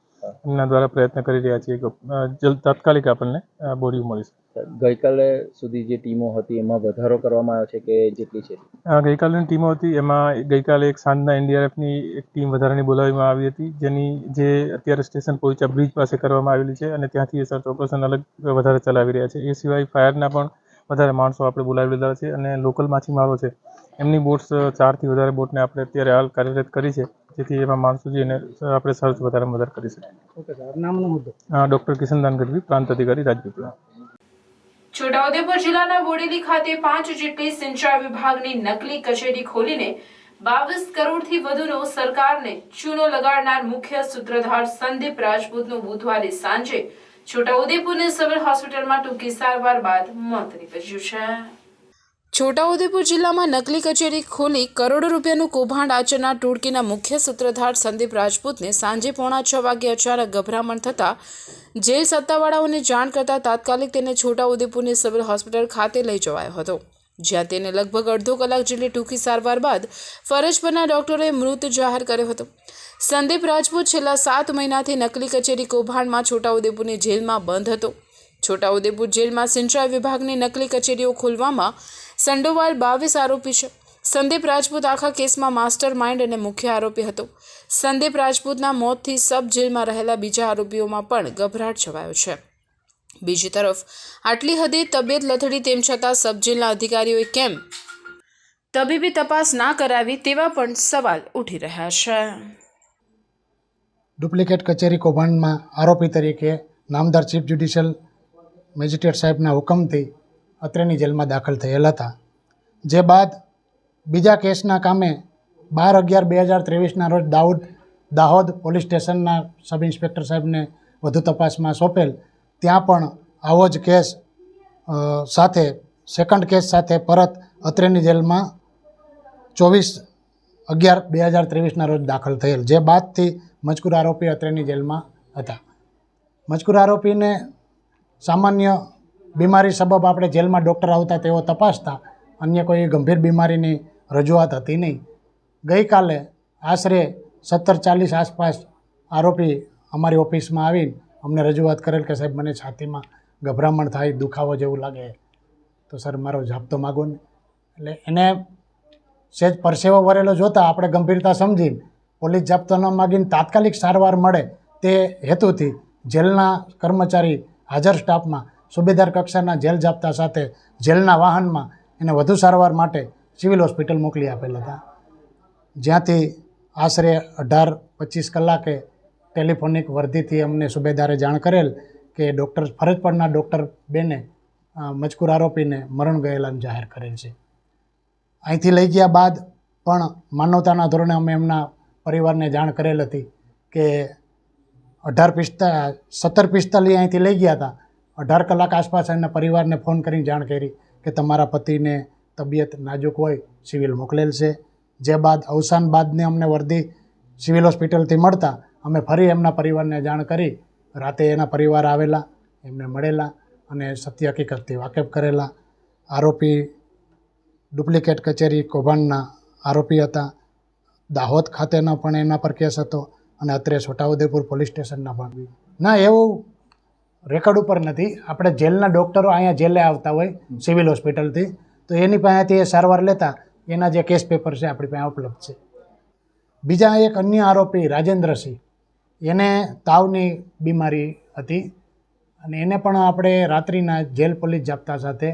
એમના દ્વારા પ્રયત્ન કરી રહ્યા છીએ કે તાત્કાલિક આપણને બોડી મળી શકે। ગઈકાલે સુધી જે ટીમો હતી એમાં વધારો કરવામાં આવ્યો છે કે જેટલી છે? ગઈકાલની ટીમો હતી એમાં ગઈકાલે એક સાંજના એનડીઆરએફની એક ટીમ વધારાની બોલાવવામાં આવી હતી, જેની જે અત્યારે સ્ટેશન પોઈચા બ્રિજ પાસે કરવામાં આવેલી છે અને ત્યાંથી સર્ચ ઓપરેશન અલગ વધારે ચલાવી રહ્યા છે। એ સિવાય ફાયરના પણ વધારે માણસો આપણે બોલાવી લીધા છે અને લોકલ માછીમારો છે એમની બોટ્સ 4 થી વધારે બોટને આપણે અત્યારે હાલ કાર્યરત કરી છે, જેથી એમાં માણસો જઈને આપણે સર્ચ વધારેમાં વધારે કરી શકીએ। ઓકે સર, નામનો મુદ્દો? ડૉક્ટર કિશનદાન ગઢવી, પ્રાંત અધિકારી, રાજપીપળા। છોટાઉદેપુર જિલ્લાના બોડેલી ખાતે 5 જેટલી સિંચાઈ વિભાગની નકલી કચેરી ખોલીને 22 કરોડથી વધુનો સરકારને ચૂનો લગાડનાર મુખ્ય સૂત્રધાર સંદીપ રાજપૂતનું બુધવારે સાંજે છોટાઉદેપુરની સિવિલ હોસ્પિટલમાં ટૂંકી સારવાર બાદ મોત નીપજ્યું છે। છોટાઉદેપુર જિલ્લામાં નકલી કચેરી ખોલી કરોડો રૂપિયાનું કૌભાંડ આચરનાર ટોળકીના મુખ્ય સૂત્રધાર સંદીપ રાજપૂતને સાંજે 5:45 વાગે અચાનક ગભરામણ થતાં જેલ સત્તાવાળાઓને જાણ કરતા તાત્કાલિક તેને છોટાઉદેપુરની સિવિલ હોસ્પિટલ ખાતે લઈ જવાયો હતો, જ્યાં તેને લગભગ અડધો કલાક જેટલી ટૂંકી સારવાર બાદ ફરજ પરના ડોક્ટરોએ મૃત જાહેર કર્યો હતો। સંદીપ રાજપૂત છેલ્લા 7 મહિનાથી નકલી કચેરી કૌભાંડમાં છોટાઉદેપુરની જેલમાં બંધ હતો। છોટાઉદેપુર જેલમાં સિંચાઈ વિભાગની નકલી કચેરીઓ ખોલવામાં સંડોવાયેલ 22 આરોપી છે। સંદીપ રાજપૂત આખા કેસમાં માસ્ટર માઇન્ડ અને મુખ્ય આરોપી હતો। સંદીપ રાજપૂતના મોતથી સબ જેલમાં રહેલા બીજા આરોપીઓમાં પણ ગભરાટ છવાયો છે। બીજી તરફ આટલી હદે તબિયત લથડી તેમ છતાં સબ જેલના અધિકારીઓએ કેમ તબીબી તપાસ ના કરાવી તેવા પણ સવાલ ઉઠી રહ્યા છે। ડુપ્લિકેટ કચેરી કૌભાંડમાં આરોપી તરીકે નામદાર ચીફ જ્યુડિશિયલ મેજિસ્ટ્રેટ સાહેબના હુકમથી અત્રેની જેલમાં દાખલ થયેલ હતા, જે બાદ બીજા કેસના કામે 12/11/2023ના રોજ દાહોદ પોલીસ સ્ટેશનના સબ ઇન્સ્પેક્ટર સાહેબને વધુ તપાસમાં સોંપેલ. ત્યાં પણ આવો જ કેસ સાથે સેકન્ડ કેસ સાથે પરત અત્રેની જેલમાં 24/11/2023ના રોજ દાખલ થયેલ, જે બાદથી મજકૂર આરોપી અત્રેની જેલમાં હતા. મજકૂર આરોપીને સામાન્ય બીમારી સબબ આપણે જેલમાં ડૉક્ટર આવતા તેઓ તપાસતા, અન્ય કોઈ ગંભીર બીમારીની રજૂઆત હતી નહીં. ગઈકાલે આશરે 17:40 આસપાસ આરોપી અમારી ઓફિસમાં આવીને અમને રજૂઆત કરેલ કે સાહેબ મને છાતીમાં ગભરામણ થાય, દુખાવો જેવું લાગે, તો સર મારો જાપ્તો માગો ને. એટલે એને સહેજ પરસેવો વરેલો જોતાં આપણે ગંભીરતા સમજીને પોલીસ જાપ્તો ન માગીને તાત્કાલિક સારવાર મળે તે હેતુથી જેલના કર્મચારી હાજર સ્ટાફમાં સુબેદાર કક્ષાના જેલ જાપ્તા સાથે જેલના વાહનમાં એને વધુ સારવાર માટે સિવિલ હોસ્પિટલ મોકલી આપેલ હતા, જ્યાંથી આશરે 18-25 કલાકે ટેલિફોનિક વર્દીથી અમને સુબેદારે જાણ કરેલ કે ફરજ પરના ડૉક્ટર બેને મજકૂર આરોપીને મરણ ગયેલાને જાહેર કરેલ છે. અહીંથી લઈ ગયા બાદ પણ માનવતાના ધોરણે અમે એમના પરિવારને જાણ કરેલ હતી કે 17:45 અહીંથી લઈ ગયા હતા. 18 કલાક આસપાસ એમના પરિવારને ફોન કરીને જાણ કરી કે તમારા પતિને તબિયત નાજુક હોય, સિવિલ મોકલેલ છે. જે બાદ અવસાન બાદને અમને વર્દી સિવિલ હોસ્પિટલથી મળતા અમે ફરી એમના પરિવારને જાણ કરી રાતે એના પરિવાર આવેલા, એમને મળેલા અને સત્ય હકીકતથી વાકેફ કરેલા. આરોપી ડુપ્લિકેટ કચેરી કૌભાંડના આરોપી હતા. દાહોદ ખાતેનો પણ એના પર કેસ હતો અને અત્રે છોટાઉદેપુર પોલીસ સ્ટેશનના પણ. ના, એવું રેકોર્ડ ઉપર નથી. આપણે જેલના ડૉક્ટરો અહીંયા જેલે આવતા હોય સિવિલ હોસ્પિટલથી, તો એની પાસેથી એ સારવાર લેતા એના જે કેસ પેપર છે આપણી પાસે ઉપલબ્ધ છે. બીજા એક અન્ય આરોપી રાજેન્દ્રસિંહ, એને તાવની બીમારી હતી અને એને પણ આપણે રાત્રિના જેલ પોલીસ જાપ્તા સાથે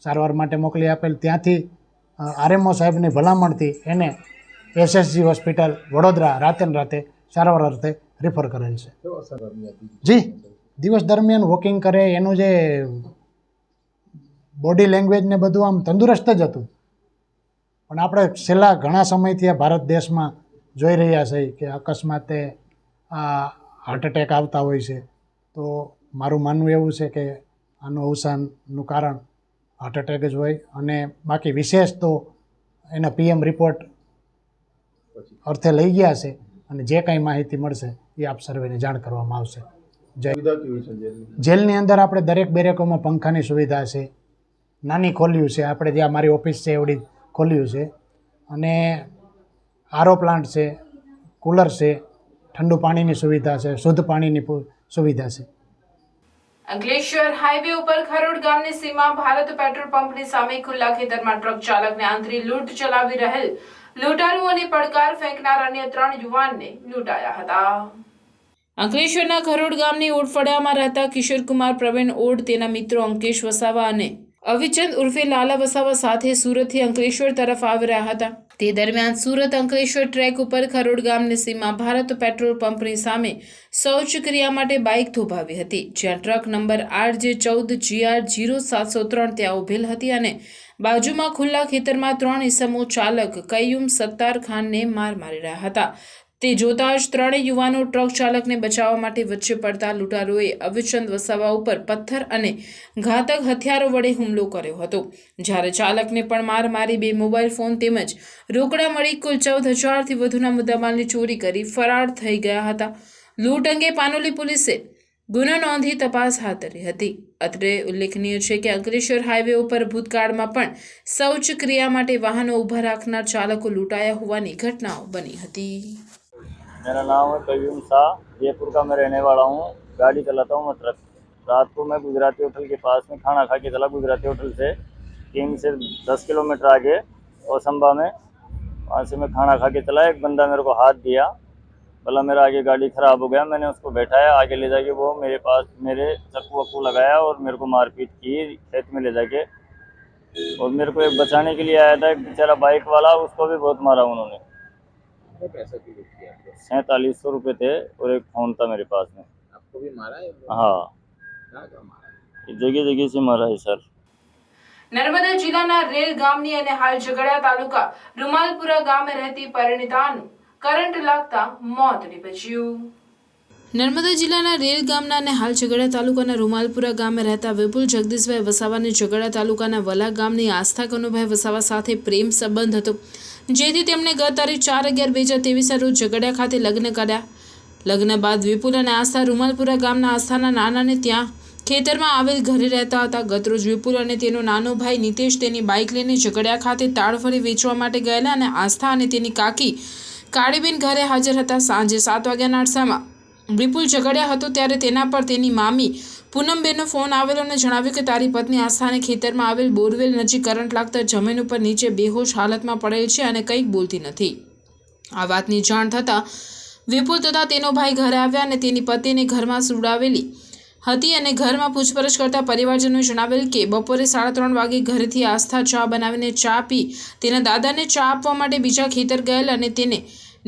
સારવાર માટે મોકલી આપેલ. ત્યાંથી આરએમઓ સાહેબની ભલામણથી એને એસએસજી હોસ્પિટલ વડોદરા રાતે સારવાર અર્થે રિફર કરેલ છે. જી, દિવસ દરમિયાન વોકિંગ કરે, એનું જે બોડી લેંગ્વેજ ને બધું આમ તંદુરસ્ત જ હતું. પણ આપણે છેલ્લા ઘણા સમયથી આ ભારત દેશમાં જોઈ રહ્યા છે કે અકસ્માતે હાર્ટ એટેક આવતા હોય છે. તો મારું માનવું એવું છે કે આનું અવસાનનું કારણ હાર્ટ એટેક જ હોય. અને બાકી વિશેષ તો એના પીએમ રિપોર્ટ અર્થે લઈ ગયા છે અને જે કાંઈ માહિતી મળશે એ આપ સર્વેને જાણ કરવામાં આવશે. જેલની અંદર આપણે દરેક બેરેકોમાં પંખાની સુવિધા છે, નાની ખોલ્યું છે, આપણે જ્યાં મારી ઓફિસ છે એવડી ખોલ્યું છે, અને આરઓ પ્લાન્ટ છે, કુલર છે, ઠંડુ પાણીની સુવિધા છે, શુદ્ધ પાણીની સુવિધા છે. અંકલેશ્વર હાઈવે ઉપર ખરોડ ગામની સીમા ભારત પેટ્રોલ પંપની સામે ખુલ્લા ખેતરમાં ટ્રક ચાલકને આંતરી લૂંટ ચલાવી રહેલ લૂંટારુઓને પડકાર ફેંકનાર અન્ય 3 યુવાનને લૂંટાયા હતા. અંકલેશ્વરના ખરોડ ગામની ઓડફળિયામાં રહેતા કિશોરકુમાર પ્રવીણ ઓડ, તેના મિત્રો અંકેશ વસાવા અને અવિચંદ ઉર્ફે લાલા વસાવા સાથે સુરતથી અંકલેશ્વર તરફ આવી રહ્યા હતા. તે દરમિયાન સુરત અંકલેશ્વર ટ્રેક ઉપર ખરોડ ગામની સીમા ભારત પેટ્રોલ પંપની સામે શૌચ ક્રિયા માટે બાઇક થોભાવી હતી, જ્યાં ટ્રક નંબર RJ14GR0703 ત્યાં ઉભેલ હતી અને બાજુમાં ખુલ્લા ખેતરમાં 3 ઈસમો ચાલક કયુમ સત્તાર ખાનને માર મારી રહ્યા હતા. તે જોતા જ 3 યુવાનો ટ્રક ચાલકને બચાવવા માટે વચ્ચે પડતા લૂંટારોએ અવિચંદ વસાવા ઉપર પથ્થર અને ઘાતક હથિયારો વડે હુમલો કર્યો હતો, જ્યારે ચાલકને પણ માર મારી 2 મોબાઈલ ફોન તેમજ રોકડા મળી કુલ 14,000થી વધુના મુદ્દામાલની ચોરી કરી ફરાર થઈ ગયા હતા. લૂંટ અંગે પાનોલી પોલીસે ગુનો નોંધી તપાસ હાથ ધરી હતી. અત્રે ઉલ્લેખનીય છે કે અંકલેશ્વર હાઈવે ઉપર ભૂતકાળમાં પણ શૌચ ક્રિયા માટે વાહનો ઊભા રાખનાર ચાલકો લૂંટાયા હોવાની ઘટનાઓ બની હતી. मेरा नाम है कयूम शाह, जयपुर का मैं रहने वाला हूँ। गाड़ी चलाता हूँ मैं ट्रक। रात को मैं गुजराती होटल के पास में खाना खा के चला, गुजराती होटल से टीम से 10 किलोमीटर आगे औसंबा में, वहाँ से मैं खाना खा के चला। एक बंदा मेरे को हाथ दिया, बोला मेरा आगे गाड़ी ख़राब हो गया। मैंने उसको बैठाया, आगे ले जाके वो मेरे पास मेरे चक्कू वक्कू लगाया और मेरे को मारपीट की खेत में ले जाके। और मेरे को एक बचाने के लिए आया था एक बेचारा बाइक वाला, उसको भी बहुत मारा उन्होंने। 4700 रुपये थे और एक फ़ोन था मेरे पास में। आपको भी मारा है? हाँ, जगह जगह से मारा है सर. નર્મદા જિલ્લાના રેલ ગામની અને હાલ ઝઘડિયા તાલુકા રૂમાલપુરા ગામે રહેતી પરિણીતાનું કરંટ લાગતા મોત નીપજ્યું. નર્મદા જિલ્લાના રેલ ગામના અને હાલ ઝઘડિયા તાલુકાના રૂમાલપુરા ગામે રહેતા વિપુલ જગદીશભાઈ વસાવાને ઝઘડિયા તાલુકાના વલા ગામની આસ્થા કનુભાઈ વસાવા સાથે પ્રેમ સંબંધ હતો, જેથી તેમણે ગત તારીખ 4/11/2023 રોજ ઝઘડિયા ખાતે લગ્ન કર્યા. લગ્ન બાદ વિપુલ અને આસ્થા રૂમાલપુરા ગામના આસ્થાના નાનાને ત્યાં ખેતરમાં આવેલ ઘરે રહેતા હતા. ગતરોજ વિપુલ અને તેનો નાનો ભાઈ નીતેશ તેની બાઇક લઈને ઝઘડિયા ખાતે તાળફળી વેચવા માટે ગયેલા અને આસ્થા અને તેની કાકી કાળીબેન ઘરે હાજર હતા. સાંજે 7 વાગ્યાના અરસામાં વિપુલ ઝઘડ્યા હતો ત્યારે તેના પર તેની મામી પૂનમબેનનો ફોન આવેલો અને જણાવ્યું કે તારી પત્ની આસ્થાને ખેતરમાં આવેલ બોરવેલ નજીક કરંટ લાગતા જમીન ઉપર નીચે બેહોશ હાલતમાં પડેલ છે અને કંઈક બોલતી નથી. આ વાતની જાણ થતાં વિપુલ તથા તેનો ભાઈ ઘરે આવ્યા અને તેની પત્નીને ઘરમાં સુવડાવેલી હતી અને ઘરમાં પૂછપરછ કરતા પરિવારજનોએ જણાવેલ કે બપોરે 3:30 વાગે ઘરેથી આસ્થા ચા બનાવીને ચા પી તેના દાદાને ચા આપવા માટે બીજા ખેતર ગયેલ અને તેને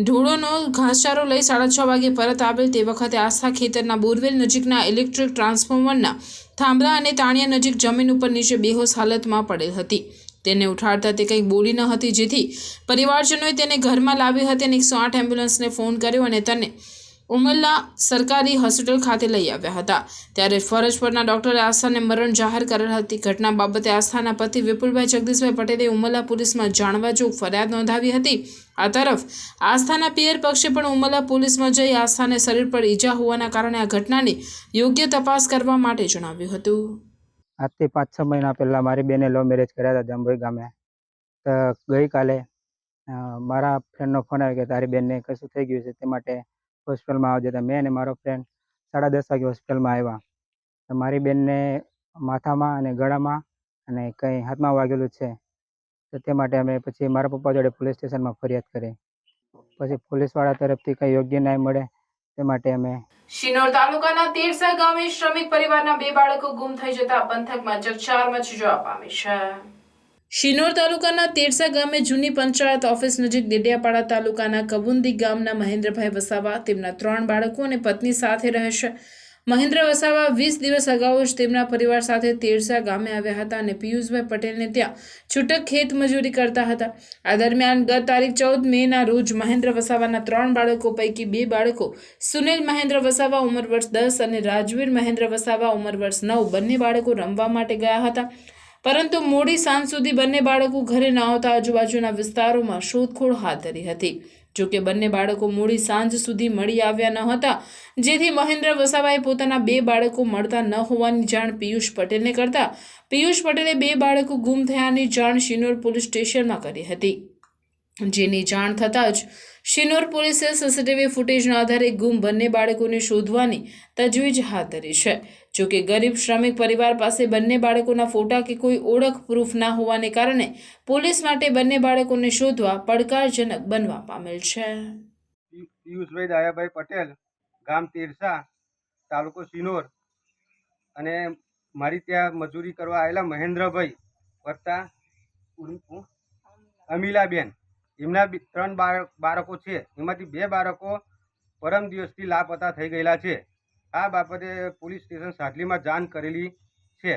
ઢોળોનો ઘાસચારો લઈ 6:30 વાગે પરત આવેલ. તે વખતે આસ્થા ખેતરના બોરવેલ નજીકના ઇલેક્ટ્રિક ટ્રાન્સફોર્મરના થાંભલા અને તાણિયા નજીક જમીન ઉપર નીચે બેહોશ હાલતમાં પડેલ હતી. તેને ઉઠાડતા તે કંઈક બોલી ન હતી, જેથી પરિવારજનોએ તેને ઘરમાં લાવી હતી અને 108 એમ્બ્યુલન્સને ફોન કર્યો અને તેને ઉમરલા સરકારી હોસ્પિટલ ખાતે લઈ આવ્યા હતા. ત્યારે ફરજ પરના ડોક્ટરે આસ્થાને મરણ જાહેર કરેલ હતી. ઘટના બાબતે આસ્થાના પતિ વિપુલભાઈ જગદીશભાઈ પટેલે ઉમરલા પોલીસમાં જાણવા જોગ ફરિયાદ નોંધાવી હતી. આ તરફ આસ્થાના પિયર પક્ષે પણ ઉમરલા પોલીસમાં જઈ આસ્થાને શરીર પર ઈજા હોવાના કારણે આ ઘટનાની યોગ્ય તપાસ કરવા માટે જણાવ્યું હતું. આજથી 5-6 મહિના પહેલાં મારી બેને લવ મેરેજ કર્યા હતા જાંબુઈ ગામે. તો ગઈકાલે મારા ફ્રેન્ડનો ફોન આવ્યો કે તારી બેનને કશું થઈ ગયું છે, તે માટે હોસ્પિટલમાં આવજે. તો મેં અને મારો ફ્રેન્ડ 10:30 વાગે હોસ્પિટલમાં આવ્યા. તો મારી બેનને માથામાં અને ગળામાં અને કંઈ હાથમાં વાગેલું છે. તો તે માટે અમે પછી મારા પપ્પા જોડે પોલીસ સ્ટેશનમાં ફરિયાદ કરી. પછી પોલીસવાળા તરફથી કંઈ યોગ્ય ન્યાય મળે તે માટે અમે શિનોર તાલુકાના તેરસા ગામે શ્રમિક પરિવારના 2 બાળકો ગુમ થઈ જતા પંથકમાં ચકચાર મચી જવા પામી છે. શિનોર તાલુકાના તેરસા ગામે જૂની પંચાયત ઓફિસ નજીક ડેડિયાપાડા તાલુકાના કબુંદી ગામના મહેન્દ્રભાઈ વસાવા તેમના 3 બાળકો અને પત્ની સાથે રહે છે. મહેન્દ્ર વસાવા 20 દિવસ અગાઉ જ તેમના પરિવાર સાથે તેરસા ગામે આવ્યા હતા અને પિયુષભાઈ પટેલને ત્યાં છૂટક ખેત મજૂરી કરતા હતા. આ દરમિયાન ગત તારીખ 14 મેના રોજ મહેન્દ્ર વસાવાના 3 બાળકો પૈકી 2 બાળકો સુનિલ મહેન્દ્ર વસાવા ઉંમર વર્ષ 10 અને રાજવીર મહેન્દ્ર વસાવા ઉંમર વર્ષ 9 બંને બાળકો રમવા માટે ગયા હતા. પરંતુ મોડી સાંજ સુધી બંને બાળકો ઘરે ન આવતા આજુબાજુના વિસ્તારોમાં શોધખોળ હાથ ધરી હતી. જોકે બંને બાળકો મોડી સાંજ સુધી મળી આવ્યા ન હતા, જેથી મહેન્દ્ર વસાવાએ પોતાના 2 બાળકો મળતા ન હોવાની જાણ પિયુષ પટેલને કરતા પિયુષ પટેલે 2 બાળકો ગુમ થયાની જાણ શિનોર પોલીસ સ્ટેશનમાં કરી હતી. જેની જાણ થતાં જ શિનોર પોલીસે સીસીટીવી ફૂટેજના આધારે ગુમ બંને બાળકોને શોધવાની તજવીજ હાથ ધરી છે. જોકે ગરીબ શ્રમિક પરિવાર પાસે બંને બાળકોના ફોટા કે કોઈ ઓળખ પ્રૂફ ના હોવાને કારણે પોલીસ માટે બંને બાળકોને શોધવા પડકારજનક બનવા પામેલ છે. પિયુષભાઈ દાયાભાઈ પટેલ, ગામ તેરસા, તાલુકો શિનોર, અને મારી ત્યાં મજૂરી કરવા આવેલા મહેન્દ્રભાઈ વત્તા અમીલાબેન, એમના 3 બાળકો છે. એમાંથી 2 બાળકો પરમ દિવસથી લાપતા થઈ ગયેલા છે. આ બાબતે પોલીસ સ્ટેશન સાટલીમાં જાણ કરેલી છે.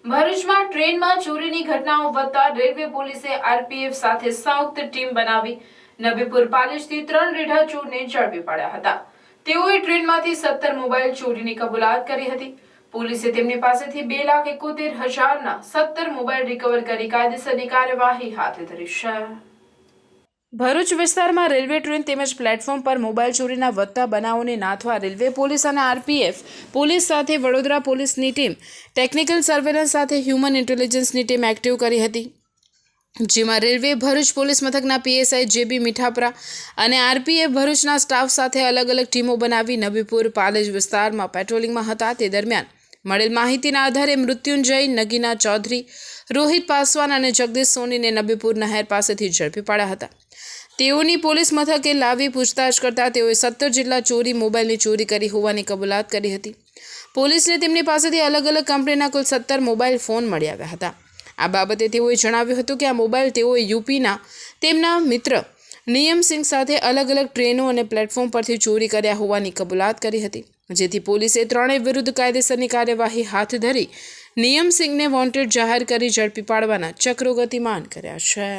ભરૂચમાં ટ્રેનમાં ચોરીની ઘટનાઓ વધતા રેલવે પોલીસે આરપીએફ સાથે સંયુક્ત ટીમ બનાવી નબીપુર પાલેજથી 3 રેઢા ચોરને ઝડપી પાડ્યા હતા. તેઓએ ટ્રેનમાંથી 17 મોબાઈલ ચોરીની કબૂલાત કરી હતી. પોલીસે તેમની પાસેથી 2,71,000ના 17 મોબાઈલ રિકવર કરી કાયદેસરની કાર્યવાહી હાથ ધરી છે. ભરૂચ વિસ્તારમાં રેલવે ટ્રેન તેમજ પ્લેટફોર્મ પર મોબાઈલ ચોરીના વધતા બનાવોને નાથવા રેલવે પોલીસ અને આરપીએફ પોલીસ સાથે વડોદરા પોલીસની ટીમ ટેકનિકલ સર્વેલન્સ સાથે હ્યુમન ઇન્ટેલિજન્સની ટીમ એક્ટિવ કરી હતી. જેમાં રેલવે ભરૂચ પોલીસ મથકના પીએસઆઈ જેબી મીઠાપરા અને આરપીએફ ભરૂચના સ્ટાફ સાથે અલગ અલગ ટીમો બનાવી નબીપુર પાલેજ વિસ્તારમાં પેટ્રોલિંગમાં હતા. તે દરમિયાન મળેલ માહિતીના આધારે મૃત્યુંજય નગીના ચૌધરી, રોહિત પાસવાન અને જગદીશ સોનીને નબીપુર નહેર પાસેથી ઝડપી પાડ્યા હતા. તેઓની પોલીસ મથકે લાવી પૂછતાછ કરતા તેઓએ 17 જેટલા ચોરી મોબાઈલની ચોરી કરી હોવાની કબૂલાત કરી હતી. પોલીસને તેમની પાસેથી અલગ અલગ કંપનીના કુલ 17 મોબાઈલ ફોન મળી આવ્યા હતા. આ બાબતે તેઓએ જણાવ્યું હતું કે આ મોબાઈલ તેઓએ યુપીના તેમના મિત્ર નિયમસિંહ સાથે અલગ અલગ ટ્રેનો અને પ્લેટફોર્મ પરથી ચોરી કર્યા હોવાની કબૂલાત કરી હતી. જેથી પોલીસે ત્રણેય વિરુદ્ધ કાયદેસરની કાર્યવાહી હાથ ધરી નિયમસિંહને વોન્ટેડ જાહેર કરી ઝડપી પાડવાના ચક્રો ગતિમાન કર્યા છે.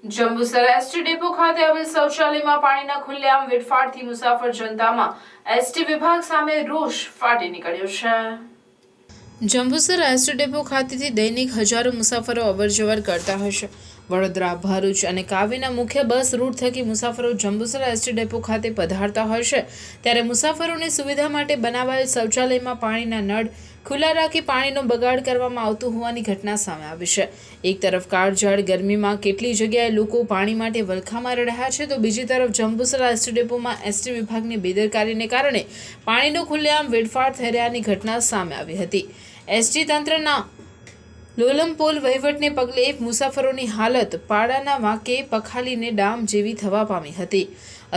જંબુસર એસટી ડેપો ખાતે આવેલ શૌચાલયમાં પાણીના ખુલ્લેઆમ વેડફાટથી મુસાફર જનતામાં એસટી વિભાગ સામે રોષ ફાટી નીકળ્યો છે. જંબુસર એસટી ડેપો ખાતેથી દૈનિક હજારો મુસાફરો અવરજવર કરતા હશે. વડોદરા, ભરૂચ અને કાવીના મુખ્ય બસ રૂટ થકી મુસાફરો જંબુસર એસટી ડેપો ખાતે પધારતા હશે ત્યારે મુસાફરોની સુવિધા માટે બનાવાયેલ શૌચાલયમાં પાણીના નળ ખુલ્લા રાખી પાણીનો બગાડ કરવામાં આવતું હોવાની ઘટના સામે આવી છે. એક તરફ કાળઝાળ ગરમીમાં કેટલી જગ્યાએ લોકો પાણી માટે વલખામાં રહ્યા છે તો બીજી તરફ જંબુસર એસટી ડેપોમાં એસટી વિભાગની બેદરકારીને કારણે પાણીનો ખુલ્લેઆમ વેડફાટ થઈ રહ્યાની ઘટના સામે આવી હતી. એસટી તંત્રના લોલમપોલ વહીવટને પગલે મુસાફરોની હાલત પાડાના વાંકે પખાલીને ડામ જેવી થવા પામી હતી.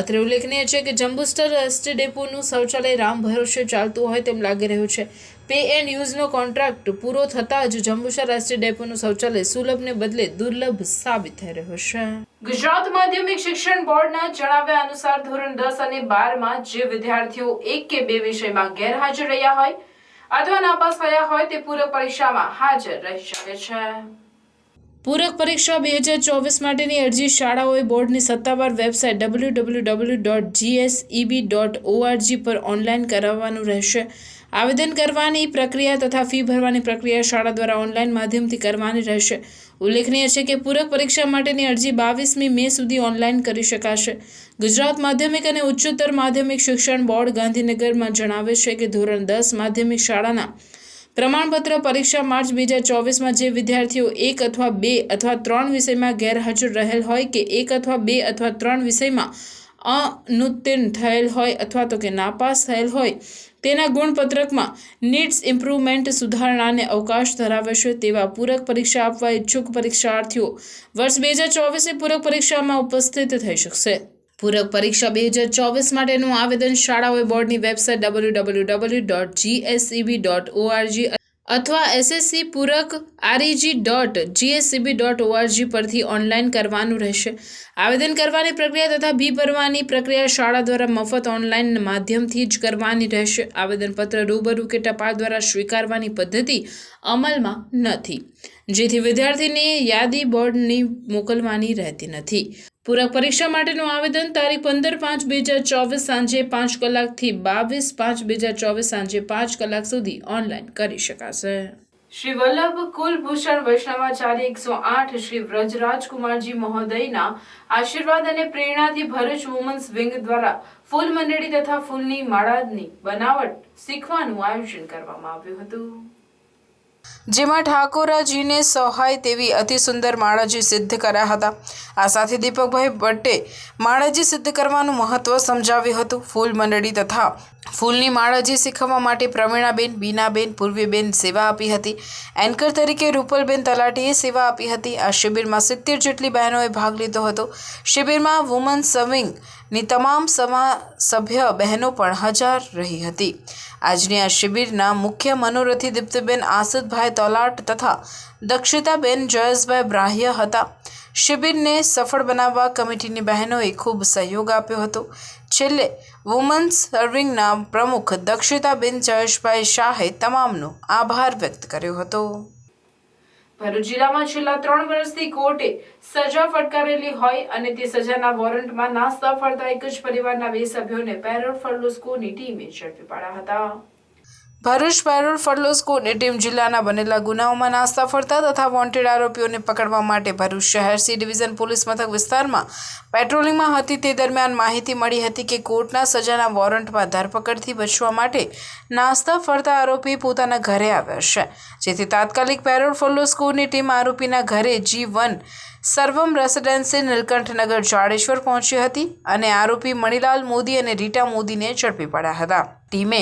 અત્રે ઉલ્લેખનીય છે કે જંબુસર એસટી ડેપોનું શૌચાલય રામ ભરોસે ચાલતું હોય તેમ લાગી રહ્યું છે. પે એન્ડ યુઝનો કોન્ટ્રાક્ટ પૂરો થતાં જ જંબુસર એસટી ડેપોનું શૌચાલય સુલભને બદલે દુર્લભ સાબિત થઈ રહ્યું છે. ગુજરાત માધ્યમિક શિક્ષણ બોર્ડના જણાવ્યા અનુસાર ધોરણ 10 અને 12માં જે વિદ્યાર્થીઓ 1 કે 2 વિષયમાં ગેરહાજર રહ્યા હોય અથવા નાપાસ થયા હોય તે પૂરક પરીક્ષામાં હાજર રહી શકે છે. પૂરક પરીક્ષા 2024 માટેની અરજી શાળાઓએ બોર્ડની સત્તાવાર વેબસાઇટ www.gseb.org પર ઓનલાઈન કરાવવાનું રહેશે. આવેદન કરવાની પ્રક્રિયા તથા ફી ભરવાની પ્રક્રિયા શાળા દ્વારા ઓનલાઈન માધ્યમથી કરવાની રહેશે. ઉલ્લેખનીય છે કે પૂરક પરીક્ષા માટેની અરજી 22મી મે સુધી ઓનલાઈન કરી શકાશે. ગુજરાત માધ્યમિક અને ઉચ્ચતર માધ્યમિક શિક્ષણ બોર્ડ ગાંધીનગરમાં જણાવે છે કે ધોરણ 10 માધ્યમિક શાળાના પ્રમાણપત્ર પરીક્ષા માર્ચ 2024માં જે વિદ્યાર્થીઓ 1 અથવા 2 અથવા 3 વિષયમાં ગેરહાજર રહેલ હોય કે 1 અથવા 2 અથવા 3 વિષયમાં અનુત્તીર્ણ થયેલ હોય અથવા તો કે નાપાસ થયેલ હોય તેના ગુણપત્રકમાં નીડ્સ ઇમ્પ્રુવમેન્ટ સુધારણાને અવકાશ ધરાવે છે તેવા પૂરક પરીક્ષા આપવા ઈચ્છુક પરીક્ષાર્થીઓ વર્ષ 2024ની પૂરક પરીક્ષામાં ઉપસ્થિત થઈ શકશે. પૂરક પરીક્ષા 2024 માટેનું આવેદન શાળાઓએ બોર્ડની વેબસાઇટ www.gseb.org અથવા SSC પૂરક reg.gseb.org પરથી ઓનલાઈન કરવાનું રહેશે. આવેદન કરવાની પ્રક્રિયા તથા ફી ભરવાની પ્રક્રિયા શાળા દ્વારા મફત ઓનલાઈન માધ્યમથી જ કરવાની રહેશે. આવેદનપત્ર રૂબરૂ કે ટપાલ દ્વારા સ્વીકારવાની પદ્ધતિ અમલમાં નથી, જેથી વિદ્યાર્થીની યાદી બોર્ડની મોકલવાની રહેતી નથી. પૂરક પરીક્ષા માટેનું આવેદન તારીખ 15/5/2024 સાંજે 5 કલાકથી 22/5/2024 સાંજે 5 કલાક સુધી ઓનલાઈન કરી શકાશે. શ્રી વલ્લભ કુલભૂષણ વૈષ્ણવાચાર્ય 108 શ્રી વ્રજરાજકુમારજી મહોદયના આશીર્વાદ અને પ્રેરણાથી ભરૂચ વુમન્સ વિંગ દ્વારા ફૂલ મંડળી તથા ફૂલની માળાની બનાવટ શીખવાનું આયોજન કરવામાં આવ્યું હતું, જેમાં ઠાકોરાજીને સહાય તેવી અતિ સુંદર માળાજી સિદ્ધ કર્યા હતા. આ સાથે દીપકભાઈ ભટ્ટે માળાજી સિદ્ધ કરવાનું મહત્વ સમજાવ્યું હતું. ફૂલ મંડળી તથા ફૂલની માળાજી શીખવવા માટે પ્રવીણાબેન, બીનાબેન, પૂર્વીબેન સેવા આપી હતી. એન્કર તરીકે રૂપલબેન તલાટીએ સેવા આપી હતી. આ શિબિરમાં 70 જેટલી બહેનોએ ભાગ લીધો હતો. શિબિરમાં વુમન્સ વિંગની તમામ સભ્ય બહેનો પણ હાજર રહી હતી. આજની આ શિબિરના મુખ્ય મનોરથી દીપ્તિબેન આસિફભાઈ તલાટ તથા દક્ષિતાબેન જયેશભાઈ બ્રાહ્ય હતા. શિબિરને સફળ બનાવવા કમિટીની બહેનોએ ખૂબ સહયોગ આપ્યો હતો. છેલ્લે વુમન્સ સર્વિંગના પ્રમુખ દક્ષિતાબેન જયેશભાઈ શાહે તમામનો આભાર વ્યક્ત કર્યો હતો. ભરૂચ જિલ્લામાં છેલ્લા 3 વર્ષથી કોર્ટે સજા ફટકારેલી હોય અને તે સજાના વોરંટમાં નાસ્તા ફરતા એક જ પરિવારના 2 સભ્યોને પેરોલ ફર્લોસ્કોની ટીમે ઝડપી પાડ્યા હતા. ભરૂચ પેરોલ ફર્લોસ્કોની ટીમ જિલ્લાના બનેલા ગુનાઓમાં નાસ્તા ફરતા તથા વોન્ટેડ આરોપીઓને પકડવા માટે ભરૂચ શહેર સી ડિવિઝન પોલીસ મથક વિસ્તારમાં પેટ્રોલિંગમાં હતી. તે દરમિયાન માહિતી મળી હતી કે કોર્ટના સજાના વોરંટમાં ધરપકડથી બચવા માટે નાસ્તા ફરતા આરોપી પોતાના ઘરે આવ્યા છે, જેથી તાત્કાલિક પેરોલ ફર્લોસ્કોની ટીમ આરોપીના ઘરે G1 સર્વમ રેસિડેન્સી નીલકંઠનગર જાડેશ્વર પહોંચી હતી અને આરોપી મણિલાલ મોદી અને રીટા મોદીને ઝડપી પડ્યા હતા. ટીમે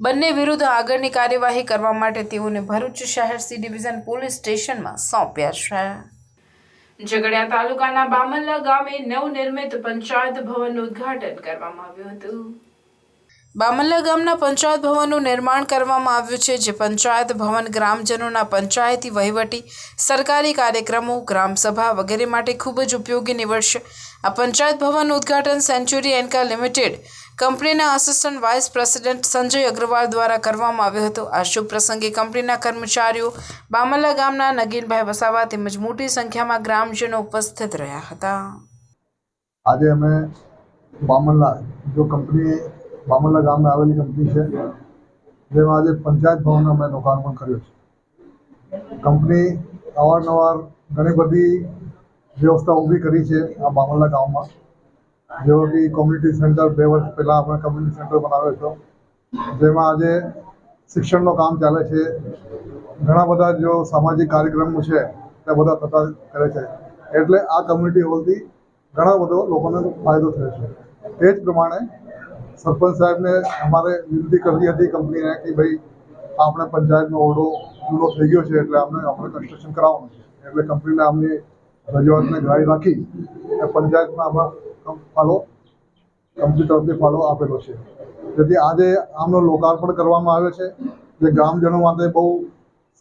બંને વિરુદ્ધ આગળની કાર્યવાહી કરવા માટે તેઓને ભરૂચ શહેર સી ડિવિઝન પોલીસ સ્ટેશનમાં સોંપ્યા છે. ઝઘડિયા તાલુકાના બામલ્લા ગામે નવનિર્મિત પંચાયત ભવનનું ઉદ્ઘાટન કરવામાં આવ્યું હતું. બામલ્લા ગામના પંચાયત ભવનનું નિર્માણ કરવામાં આવ્યું છે, જે પંચાયત ભવન ગ્રામજનોના પંચાયતી વહીવટી, સરકારી કાર્યક્રમો, ગ્રામસભા વગેરે માટે ખૂબ જ ઉપયોગી નીવડશે. આ પંચાયત ભવનનું ઉદ્ઘાટન સેન્ચુરી એન્કા લિમિટેડ કંપનીના assistant vice president Sanjay Agrawal દ્વારા કરવામાં આવ્યો હતો. આ શુભ પ્રસંગે કંપનીના કર્મચારીઓ, બામલા ગામના નગીનભાઈ વસાવા તેમજ મોટી સંખ્યામાં ગ્રામજનો ઉપસ્થિત રહ્યા હતા. આજે અમે બામલા ગામમાં આવેલી કંપની છે, જેમાં આજે પંચાયત ભવનનું અમે લોકાર્પણ કર્યું છે. કંપની અવારનવાર ઘણી બધી વ્યવસ્થા ઊભી કરી છે આ બામલા ગામમાં, જેવો કે કોમ્યુનિટી સેન્ટર 2 વર્ષ પહેલાં આપણે કોમ્યુનિટી સેન્ટર બનાવ્યો હતો, જેમાં આજે શિક્ષણનું કામ ચાલે છે. ઘણા બધા જો સામાજિક કાર્યક્રમો છે તે બધા થતા કરે છે, એટલે આ કમ્યુનિટી હોલથી ઘણા બધો લોકોને ફાયદો થયો છે. એ જ પ્રમાણે સરપંચ સાહેબને અમારે વિનંતી કરવી હતી કંપનીને કે ભાઈ આપણે પંચાયતનો ઓરડો જૂનો થઈ ગયો છે, એટલે આપણે કન્સ્ટ્રક્શન કરાવવાનું છે. એટલે કંપનીને આમની રજૂઆતને ગ્રાહ્ય રાખી પંચાયતમાં આમાં કંપની તરફથી ફાળો આપેલો છે. જેથી આજે આમનો લોકાર્પણ કરવામાં આવ્યો છે, જે ગ્રામજનો માટે બહુ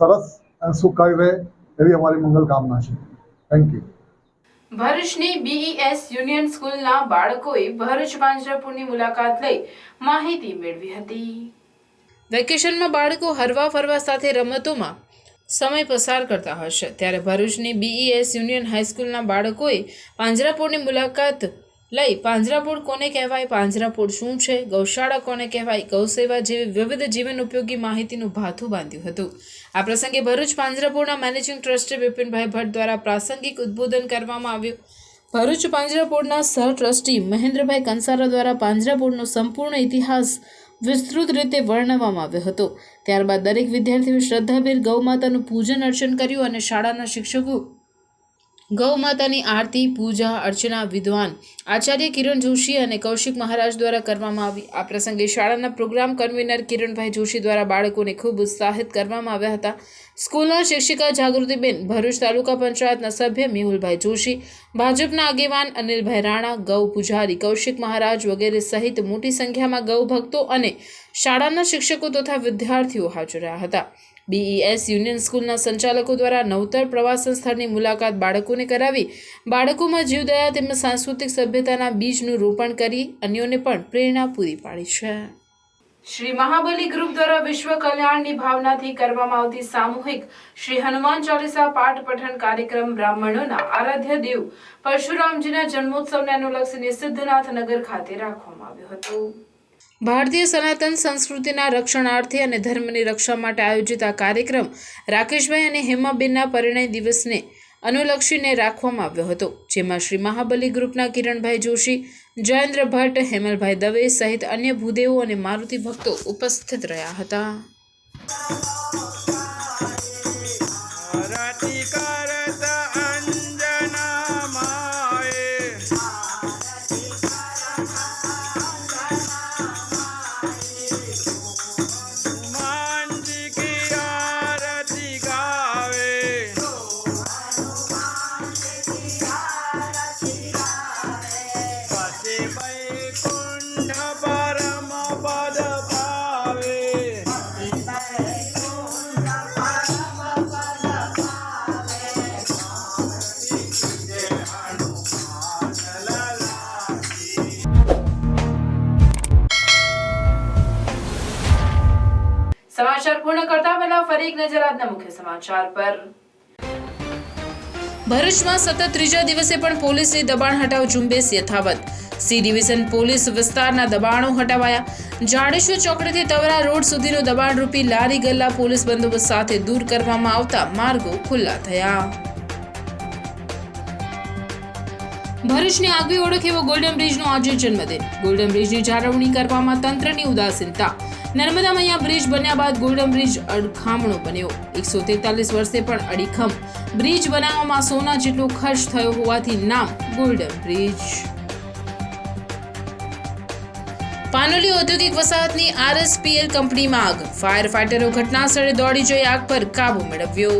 સરસ અને સુખકારી રહે એવી અમારી મંગલ કામના છે. Thank you. ભરૂચની BES યુનિયન સ્કૂલના બાળકોએ ભરૂચ પાંજરાપોળની મુલાકાત લઈ માહિતી મેળવી હતી. વેકેશનમાં બાળકો હરવા ફરવા સાથે રમતોમાં સમય પસાર કરતા હશે, ત્યારે ભરૂચની BES યુનિયન હાઈસ્કૂલના બાળકોએ પાંજરાપોળની મુલાકાત લઈ પાંજરાપોળ કોને કહેવાય, પાંજરાપોળ શું છે, ગૌશાળા કોને કહેવાય, ગૌસેવા જેવી વિવિધ જીવન ઉપયોગી માહિતીનું ભાથું બાંધ્યું હતું. આ પ્રસંગે ભરૂચ પાંજરાપોળના મેનેજિંગ ટ્રસ્ટી વિપિનભાઈ ભટ્ટ દ્વારા પ્રાસંગિક ઉદ્બોધન કરવામાં આવ્યું. ભરૂચ પાંજરાપોળના સહ ટ્રસ્ટી મહેન્દ્રભાઈ કંસારા દ્વારા પાંજરાપોળનો સંપૂર્ણ ઇતિહાસ વિસ્તૃત રીતે વર્ણવવામાં આવ્યો હતો. ત્યારબાદ દરેક વિદ્યાર્થીઓ શ્રદ્ધાભેર ગૌમાતાનું પૂજન અર્ચન કર્યું અને શાળાના શિક્ષકો ગૌમાતાની આરતી, પૂજા અર્ચના વિદ્વાન આચાર્ય કિરણ જોશી અને કૌશિક મહારાજ દ્વારા કરવામાં આવી. આ પ્રસંગે શાળાના પ્રોગ્રામ કન્વીનર કિરણભાઈ જોશી દ્વારા બાળકોને ખૂબ ઉત્સાહિત કરવામાં આવ્યા હતા. સ્કૂલના શિક્ષિકા જાગૃતિબેન, ભરૂચ તાલુકા પંચાયતના સભ્ય મેહુલભાઈ જોશી, ભાજપના આગેવાન અનિલભાઈ રાણા, ગૌ પૂજારી કૌશિક મહારાજ વગેરે સહિત મોટી સંખ્યામાં ગૌ ભક્તો અને શાળાના શિક્ષકો તથા વિદ્યાર્થીઓ હાજર રહ્યા હતા. BES યુનિયન સ્કૂલના સંચાલકો દ્વારા નવતર પ્રવાસન સ્થળની મુલાકાત બાળકોને કરાવી બાળકોમાં જીવદયા તેમજ સાંસ્કૃતિક સભ્યતાના બીજનું રોપણ કરી અન્યોને પણ પ્રેરણા પૂરી પાડી છે. શ્રી મહાબલી ગ્રુપ દ્વારા વિશ્વ કલ્યાણની ભાવનાથી કરવામાં આવતી સામૂહિક શ્રી હનુમાન ચાલીસા પાઠ પઠન કાર્યક્રમ બ્રાહ્મણોના આરાધ્ય દેવ પરશુરામજીના જન્મોત્સવને અનુલક્ષીને સિદ્ધનાથ નગર ખાતે રાખવામાં આવ્યો હતો. ભારતીય સનાતન સંસ્કૃતિના રક્ષણાર્થે અને ધર્મની રક્ષા માટે આયોજિત આ કાર્યક્રમ રાકેશભાઈ અને હેમાબેનના પરિણય દિવસને અનુલક્ષીને રાખવામાં આવ્યો હતો, જેમાં શ્રી મહાબલી ગ્રુપના કિરણભાઈ જોશી, જયેન્દ્ર ભટ્ટ, હેમલભાઈ દવે સહિત અન્ય ભૂદેવો અને મારુતિ ભક્તો ઉપસ્થિત રહ્યા હતા. સમાચાર પૂર્ણ કરતા પહેલા ફરી એક નજર આજના મુખ્ય સમાચાર પર. ભરૂચમાં સતત ત્રીજા દિવસે પણ પોલીસની દબાણ હટાવ ઝુંબેશ યથાવત. સી ડિવિઝન પોલીસ વિસ્તારના દબાણો હટાવાયા. જાડેશ્વર ચોકડીથી તવરા રોડ સુધીનું દબાણરૂપી લારી ગલ્લા પોલીસ બંદોબસ્ત સાથે દૂર કરવામાં આવતા માર્ગો ખુલ્લા થયા. ભરૂચની આગવી ઓળખ એવો ગોલ્ડન બ્રિજનો આજે જન્મદિન. ગોલ્ડન બ્રિજની જાળવણી કરવામાં તંત્રની ઉદાસીનતા. નર્મદા મૈયા બ્રિજ બન્યા બાદ ગોલ્ડન બ્રિજ અડખામણો બન્યો. 143 વર્ષે પણ અડીખમ બ્રિજ બનાવવામાં સોના જેટલો ખર્ચ થયો હોવાથી નામ ગોલ્ડન બ્રિજ. પાનોલી ઔદ્યોગિક વસાહતની RSPL કંપનીમાં આગ. ફાયર ફાઈટરો ઘટના સ્થળે દોડી જઈ આગ પર કાબુ મેળવ્યો.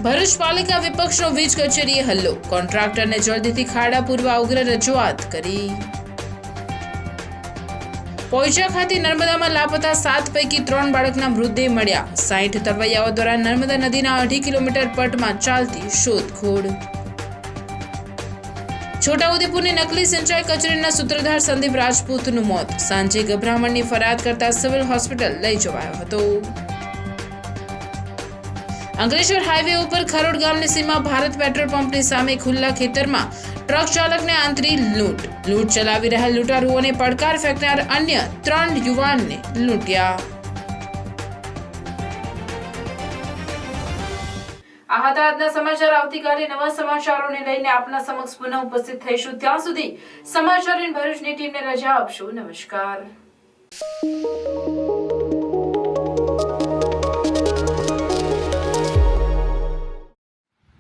ભરૂચ પાલિકા વિપક્ષનો વીજ કચેરીએ હલ્લો. કોન્ટ્રાક્ટરને જલ્દીથી ખાડા પૂરવા ઉગ્ર રજૂઆત કરી. પોઈચા ખાતે નર્મદામાં લાપતા 7 પૈકી 3 બાળકના મૃતદેહ મળ્યા. 60 તરવૈયાઓ દ્વારા નર્મદા નદીના 2.5 કિલોમીટર પટમાં ચાલતી શોધખોળ. છોટાઉદેપુરની નકલી સિંચાઈ કચેરીના સૂત્રધાર સંદીપ રાજપૂતનું મોત. સાંજે ગભરામણની ફરિયાદ કરતા સિવિલ હોસ્પિટલ લઈ જવાયો હતો. અંકલેશ્વર હાઈવે ઉપર ખરોડ ગામની સીમા ભારત પેટ્રોલ પંપની સામે ખુલ્લા ખેતરમાં ટ્રક ચાલકને આંતરી લૂંટ ચલાવી રહેલ લૂંટારુઓને પડકાર ફેંકનાર અન્ય 3 યુવાનને લૂંટ્યા. આ હતા આજના સમાચાર. આવતીકાલે નવા સમાચારોને લઈને આપના સમક્ષ પુનઃ ઉપસ્થિત થઈશું. ત્યાં સુધી સમાચાર ભરૂચની ટીમને રજા આપશો. નમસ્કાર.